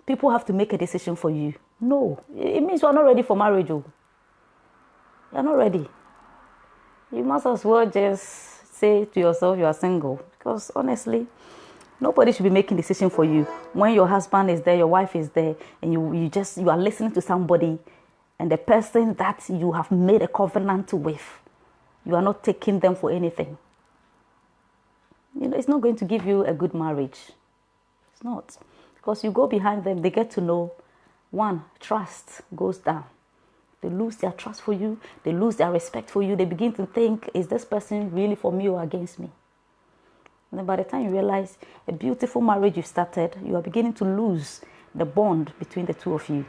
People have to make a decision for you. No, it means you are not ready for marriage. Oh. You're not ready. You must as well just say to yourself you are single, because honestly, nobody should be making decision for you. When your husband is there, your wife is there, and you are listening to somebody, and the person that you have made a covenant with, you are not taking them for anything. it's not going to give you a good marriage. It's not. Because you go behind them, they get to know, one, trust goes down. They lose their trust for you. They lose their respect for you. They begin to think, is this person really for me or against me? And then by the time you realize a beautiful marriage you started, you are beginning to lose the bond between the two of you.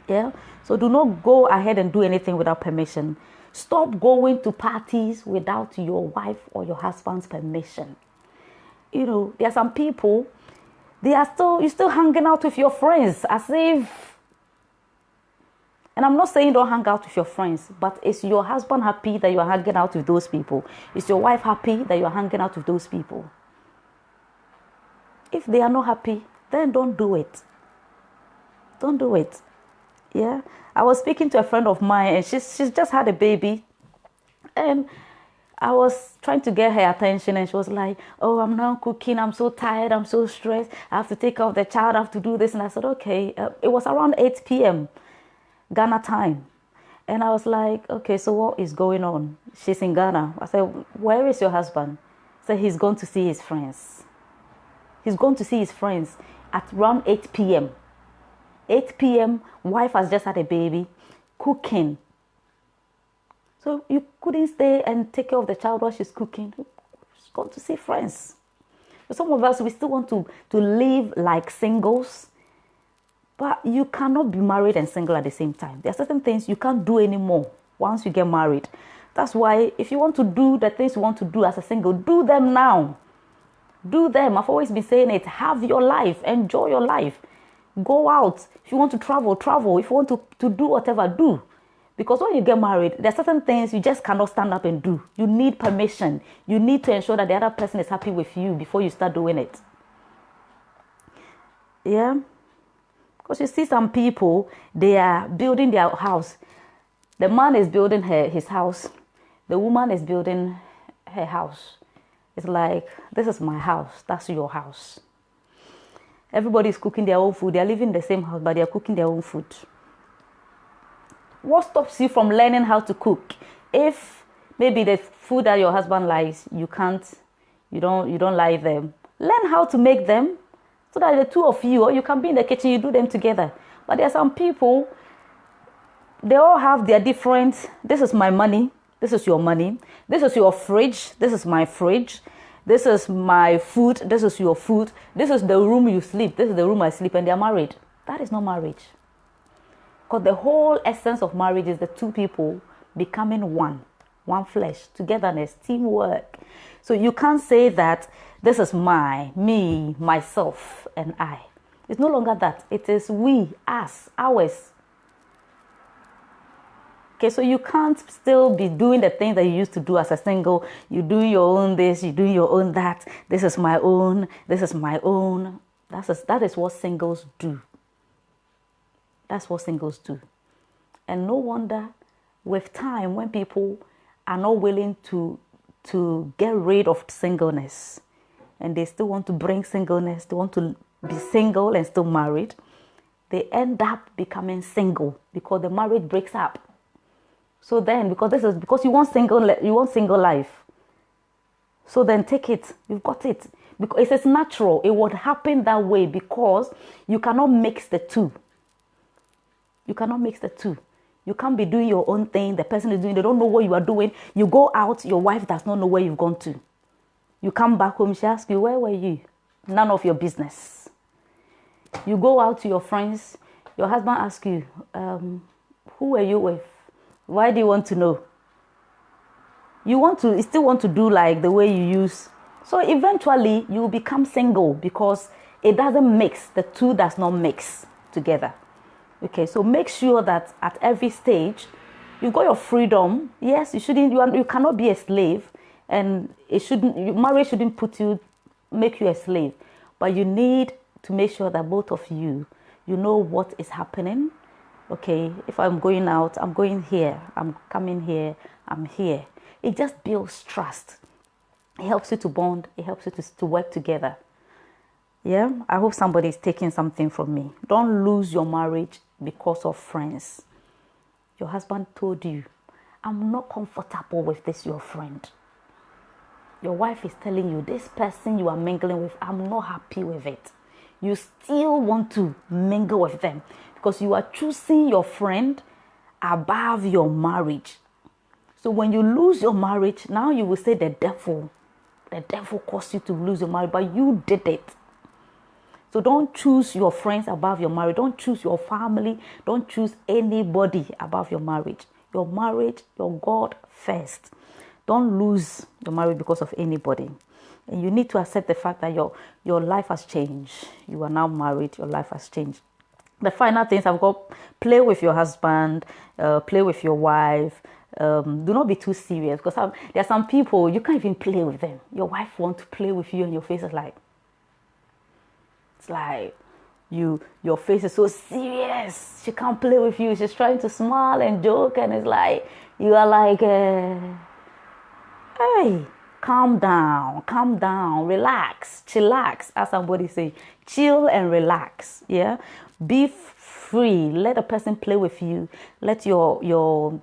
Yeah? So do not go ahead and do anything without permission. Stop going to parties without your wife or your husband's permission. There are some people, you're still hanging out with your friends as if, and I'm not saying don't hang out with your friends, but is your husband happy that you are hanging out with those people? Is your wife happy that you are hanging out with those people? If they are not happy, then don't do it. Don't do it. Yeah? I was speaking to a friend of mine, and she's just had a baby. And I was trying to get her attention, and she was like, oh, I'm not cooking. I'm so tired. I'm so stressed. I have to take care of the child. I have to do this. And I said, okay. It was around 8 p.m. Ghana time. And I was like, okay, so what is going on? She's in Ghana. I said, where is your husband? She said, he's going to see his friends. He's going to see his friends at around 8 p.m. 8 p.m., wife has just had a baby, cooking. So you couldn't stay and take care of the child while she's cooking. She's going to see friends. So some of us, we still want to live like singles. But you cannot be married and single at the same time. There are certain things you can't do anymore once you get married. That's why if you want to do the things you want to do as a single, do them now. Do them. I've always been saying it. Have your life. Enjoy your life. Go out. If you want to travel, travel. If you want to do whatever, do. Because when you get married, there are certain things you just cannot stand up and do. You need permission. You need to ensure that the other person is happy with you before you start doing it. Yeah? Because you see some people, they are building their house. The man is building his house. The woman is building her house. It's like, this is my house. That's your house. Everybody is cooking their own food. They are living in the same house, but they are cooking their own food. What stops you from learning how to cook? If maybe the food that your husband likes, you don't like them, learn how to make them. So that the two of you, or you can be in the kitchen, you do them together. But there are some people, they all have their different, this is my money, this is your money, this is your fridge, this is my fridge, this is my food, this is your food, this is the room you sleep, this is the room I sleep, and they are married. That is not marriage. Because the whole essence of marriage is the two people becoming one flesh, togetherness, teamwork. So you can't say that this is me, myself, and I. It's no longer that. It is we, us, ours. Okay, so you can't still be doing the things that you used to do as a single. You do your own this, you do your own that. This is my own, this is my own. That is what singles do. That's what singles do. And no wonder with time, when people are not willing to get rid of singleness, and they still want to bring singleness, they want to be single and still married, they end up becoming single because the marriage breaks up. So then, because you want single life. So then take it. You've got it. Because it's natural. It would happen that way because you cannot mix the two. You cannot mix the two. You can't be doing your own thing. The person is doing, they don't know what you are doing. You go out, your wife does not know where you've gone to. You come back home, she asks you, where were you? None of your business. You go out to your friends, your husband asks you, who were you with? Why do you want to know? You still want to do like the way you use. So eventually you will become single because it doesn't mix. The two does not mix together. Okay, so make sure that at every stage you've got your freedom. Yes, you cannot be a slave, and marriage shouldn't make you a slave. But you need to make sure that both of you know what is happening. Okay, if I'm going out, I'm going here, I'm coming here, I'm here. It just builds trust. It helps you to bond. It helps you to work together. Yeah, I hope somebody is taking something from me. Don't lose your marriage because of friends. Your husband told you, I'm not comfortable with this, your friend. Your wife is telling you, this person you are mingling with, I'm not happy with it. You still want to mingle with them because you are choosing your friend above your marriage. So when you lose your marriage, now you will say the devil caused you to lose your marriage, but you did it. So don't choose your friends above your marriage. Don't choose your family. Don't choose anybody above your marriage. Your marriage, your God first. Don't lose your marriage because of anybody. And you need to accept the fact that your life has changed. You are now married. Your life has changed. The final things I've got, play with your husband, play with your wife. Do not be too serious because there are some people, you can't even play with them. Your wife wants to play with you and your face is like, it's like your face is so serious. She can't play with you. She's trying to smile and joke, and it's like you are like, hey, calm down, relax, chillax. As somebody say, chill and relax. Yeah, be free. Let a person play with you. Let your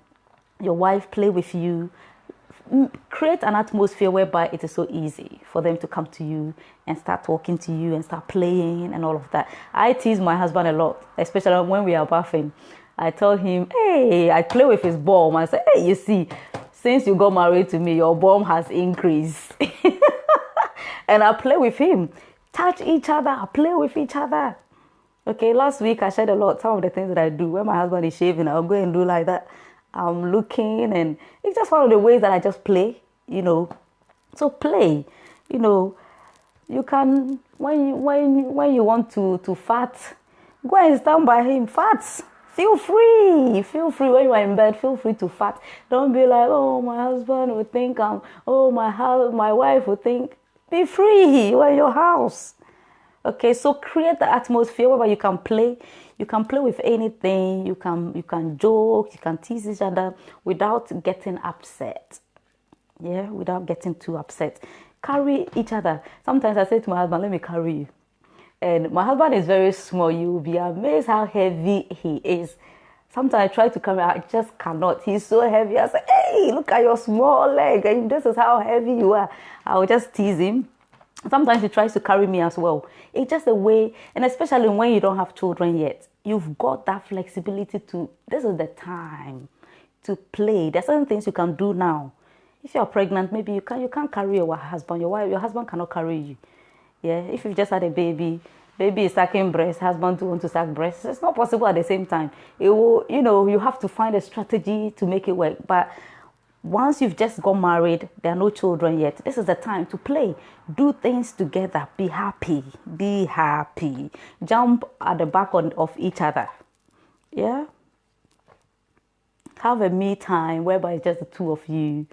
wife play with you. Create an atmosphere whereby it is so easy for them to come to you and start talking to you and start playing and all of that. I tease my husband a lot, especially when we are bathing. I tell him, hey, I play with his bum. I say, hey, you see, since you got married to me, your bum has increased. And I play with him. Touch each other, play with each other. Okay, last week I shared a lot, some of the things that I do. When my husband is shaving, I'll go and do like that. I'm looking, and it's just one of the ways that I just play, So play, you can, when you want to fart, go and stand by him, fart. Feel free when you are in bed, feel free to fart. Don't be like, oh, my husband will think my wife will think. Be free, you are in your house. Okay, so create the atmosphere where you can play. You can play with anything. You can joke. You can tease each other without getting upset. Yeah, without getting too upset. Carry each other. Sometimes I say to my husband, let me carry you. And my husband is very small. You will be amazed how heavy he is. Sometimes I try to carry, I just cannot. He's so heavy. I say, hey, look at your small leg. And this is how heavy you are. I will just tease him. Sometimes he tries to carry me as well. It's just a way, and especially when you don't have children yet, you've got that flexibility this is the time to play. There's certain things you can do now. If you're pregnant, maybe you can't carry your husband. Your husband cannot carry you. Yeah, if you've just had a baby is sucking breast, husband too want to suck breast. It's not possible at the same time. It will, you have to find a strategy to make it work. But once you've just got married, there are no children yet. This is the time to play. Do things together. Be happy. Jump at the back of each other. Yeah. Have a me time whereby it's just the two of you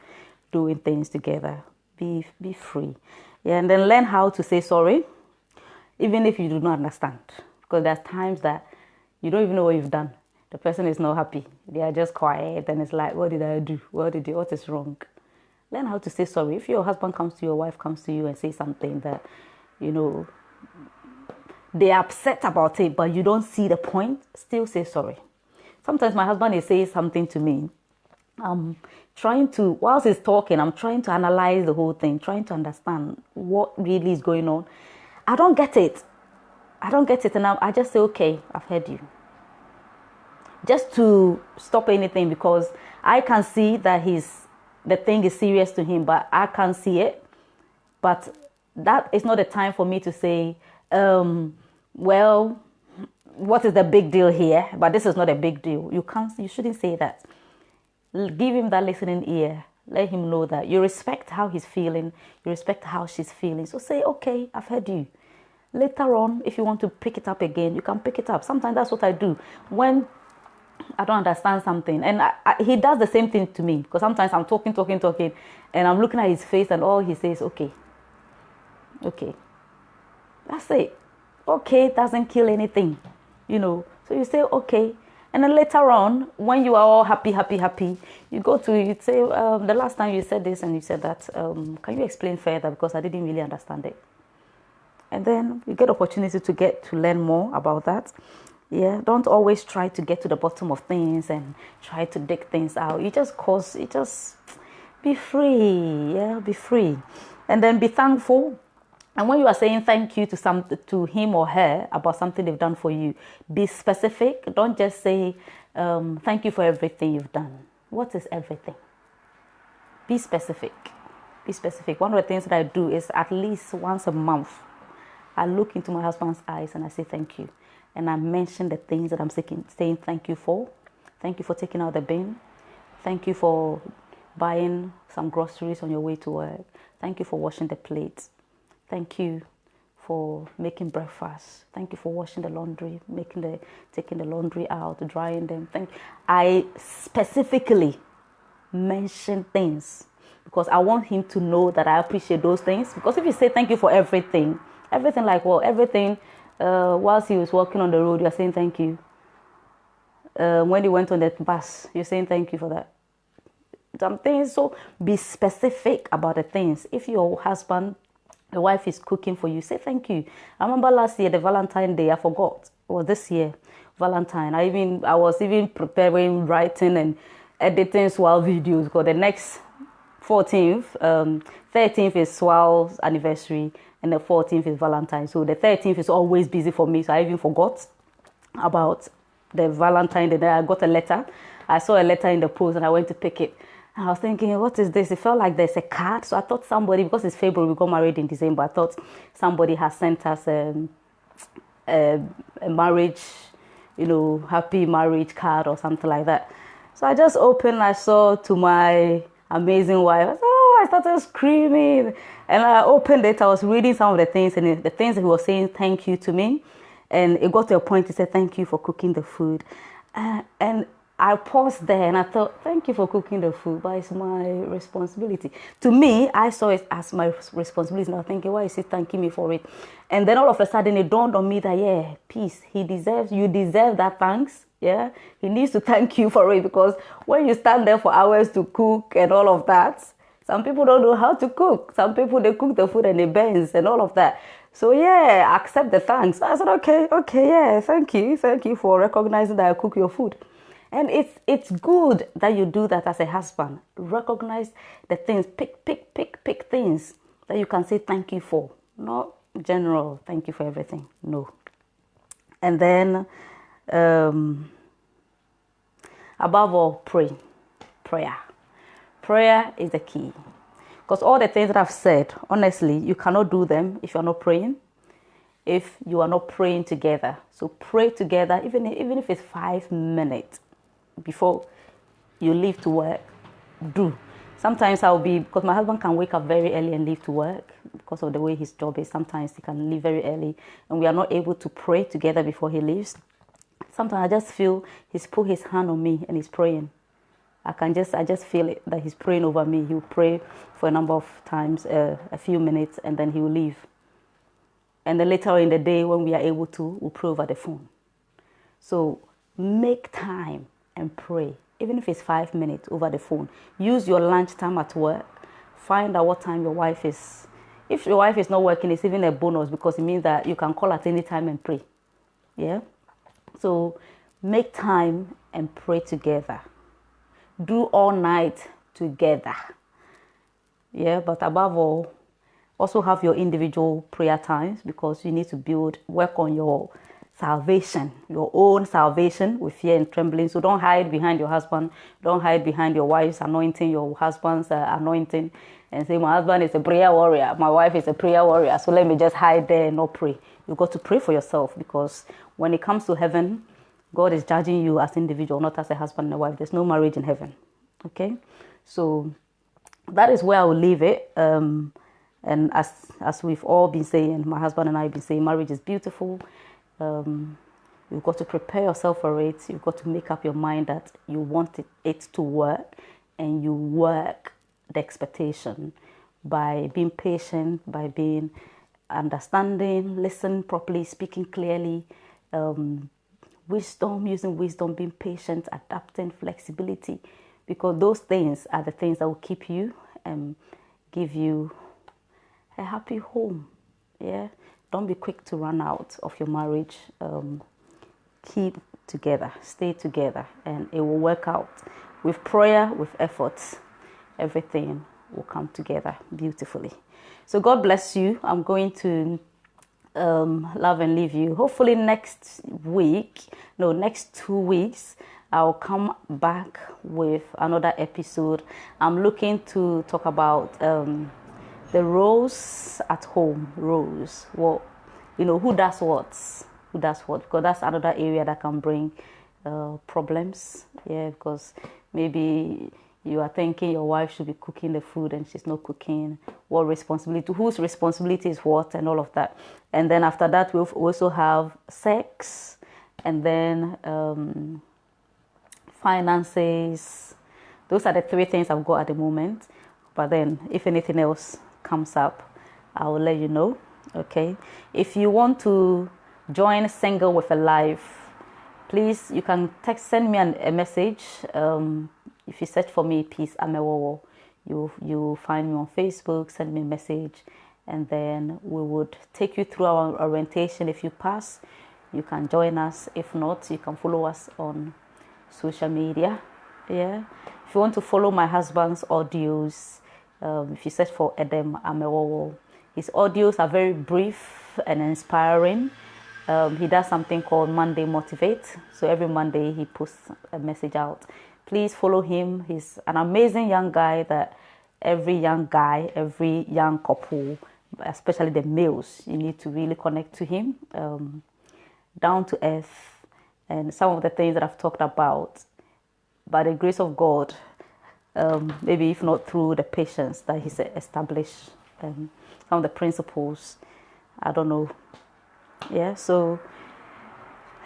doing things together. Be free. Yeah, and then learn how to say sorry, even if you do not understand. Because there's times that you don't even know what you've done. The person is not happy. They are just quiet, and it's like, what did I do? What is wrong? Learn how to say sorry. If your husband comes to you, your wife comes to you and say something that, they're upset about it, but you don't see the point, still say sorry. Sometimes my husband is saying something to me. Whilst he's talking, I'm trying to analyze the whole thing, trying to understand what really is going on. I don't get it. And I just say, okay, I've heard you. Just to stop anything, because I can see that the thing is serious to him, but I can't see it. But that is not the time for me to say, well, what is the big deal here? But this is not a big deal. You shouldn't say that. Give him that listening ear. Let him know that you respect how he's feeling. You respect how she's feeling. So say, okay, I've heard you. Later on, if you want to pick it up again, you can pick it up. Sometimes that's what I do. When I don't understand something, and he does the same thing to me, because sometimes I'm talking, and I'm looking at his face, and all he says, okay, that's it. Okay, doesn't kill anything, So you say, okay, and then later on, when you are all happy, you say, the last time you said this and you said that, can you explain further, because I didn't really understand it. And then you get opportunity to learn more about that. Yeah, don't always try to get to the bottom of things and try to dig things out. Be free. Yeah, be free. And then be thankful. And when you are saying thank you to him or her about something they've done for you, be specific. Don't just say thank you for everything you've done. What is everything? Be specific. Be specific. One of the things that I do is at least once a month, I look into my husband's eyes and I say thank you. And I mention the things that I'm saying thank you for. Thank you for taking out the bin. Thank you for buying some groceries on your way to work. Thank you for washing the plates. Thank you for making breakfast. Thank you for washing the laundry, taking the laundry out, drying them. I specifically mention things because I want him to know that I appreciate those things. Because if you say thank you for everything like, well, everything, whilst he was walking on the road, you're saying thank you. When he went on the bus, you're saying thank you for that. Some things, so be specific about the things. If your husband, your wife is cooking for you, say thank you. I remember last year, the Valentine's Day, I forgot. Or this year, Valentine. I was even preparing, writing and editing Swal videos because the next 14th, 13th is Swal's anniversary and the 14th is Valentine. So the 13th is always busy for me. So I even forgot about the Valentine Day. I got a letter. I saw a letter in the post and I went to pick it. And I was thinking, what is this? It felt like there's a card. So I thought somebody, because it's February, we got married in December. I thought somebody has sent us a marriage, happy marriage card or something like that. So I just opened, I saw to my amazing wife. I said, oh, I started screaming. And I opened it. I was reading some of the things and the things that he was saying thank you to me. And it got to a point, he said, thank you for cooking the food. And I paused there and I thought, thank you for cooking the food, but it's my responsibility. To me, I saw it as my responsibility. And I was thinking, why is he thanking me for it? And then all of a sudden it dawned on me that, yeah, peace, you deserve that thanks. Yeah, he needs to thank you for it, because when you stand there for hours to cook and all of that, some people don't know how to cook. Some people, they cook the food and it burns and all of that. So yeah, accept the thanks. I said, okay, yeah, thank you for recognizing that I cook your food. And it's good that you do that as a husband. Recognize the things, pick things that you can say thank you for. Not general, thank you for everything. No. And then, above all, prayer. Prayer is the key. Because all the things that I've said, honestly, you cannot do them if you're not praying. If you are not praying together. So pray together, even if it's 5 minutes before you leave to work, do. Sometimes because my husband can wake up very early and leave to work because of the way his job is. Sometimes he can leave very early and we are not able to pray together before he leaves. Sometimes I just feel he's put his hand on me and he's praying. I just feel it, that he's praying over me. He'll pray for a number of times, a few minutes, and then he will leave. And then later in the day, when we are able to, we'll pray over the phone. So make time and pray, even if it's 5 minutes over the phone. Use your lunch time at work. Find out what time your wife is. If your wife is not working, it's even a bonus, because it means that you can call at any time and pray. Yeah? So make time and pray together. Do all night together. Yeah, but above all, also have your individual prayer times, because you need to work on your salvation, your own salvation with fear and trembling. So don't hide behind your husband. Don't hide behind your wife's anointing, your husband's anointing, and say, my husband is a prayer warrior, my wife is a prayer warrior, so let me just hide there and not pray. You've got to pray for yourself, because when it comes to heaven, God is judging you as individual, not as a husband and a wife. There's no marriage in heaven. Okay? So that is where I will leave it. And as we've all been saying, my husband and I have been saying, marriage is beautiful. You've got to prepare yourself for it. You've got to make up your mind that you want it to work, and you work the expectation by being patient, by being understanding, listen properly, speaking clearly, using wisdom, being patient, adapting, flexibility, because those things are the things that will keep you and give you a happy home. Yeah, don't be quick to run out of your marriage. Keep together, stay together, and it will work out. With prayer, with efforts, everything will come together beautifully. So God bless you. I'm going to love and leave you. Hopefully next 2 weeks, I'll come back with another episode. I'm looking to talk about the roles at home. Roles. Well, who does what? Who does what? Because that's another area that can bring problems. Yeah, because maybe you are thinking your wife should be cooking the food and she's not cooking. What responsibility? Whose responsibility is what, and all of that. And then after that, we'll also have sex, and then finances. Those are the 3 things I've got at the moment. But then, if anything else comes up, I will let you know. Okay. If you want to join Single with a Life, please, you can send me a message. If you search for me, Peace Amewowor, you'll find me on Facebook. Send me a message, and then we would take you through our orientation. If you pass, you can join us. If not, you can follow us on social media. Yeah. If you want to follow my husband's audios, if you search for Edem Amewowor, his audios are very brief and inspiring. He does something called Monday Motivate. So every Monday he posts a message out. Please follow him. He's an amazing young guy that every young couple, especially the males, you need to really connect to him. Down to earth, and some of the things that I've talked about, by the grace of God, maybe if not through the patience that he's established, some of the principles, I don't know. Yeah, so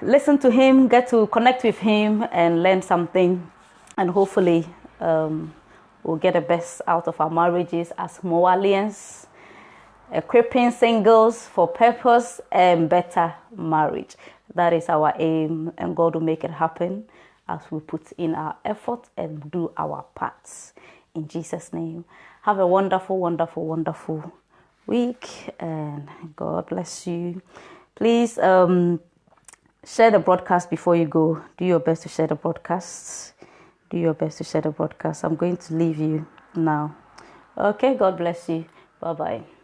listen to him, get to connect with him and learn something, and hopefully we'll get the best out of our marriages as Moalians, equipping singles for purpose and better marriage. That is our aim, and God will make it happen as we put in our effort and do our parts. In Jesus' name, have a wonderful, wonderful, wonderful week, and God bless you. Please share the broadcast before you go. Do your best to share the broadcast. Do your best to share the broadcast. I'm going to leave you now. Okay, God bless you. Bye-bye.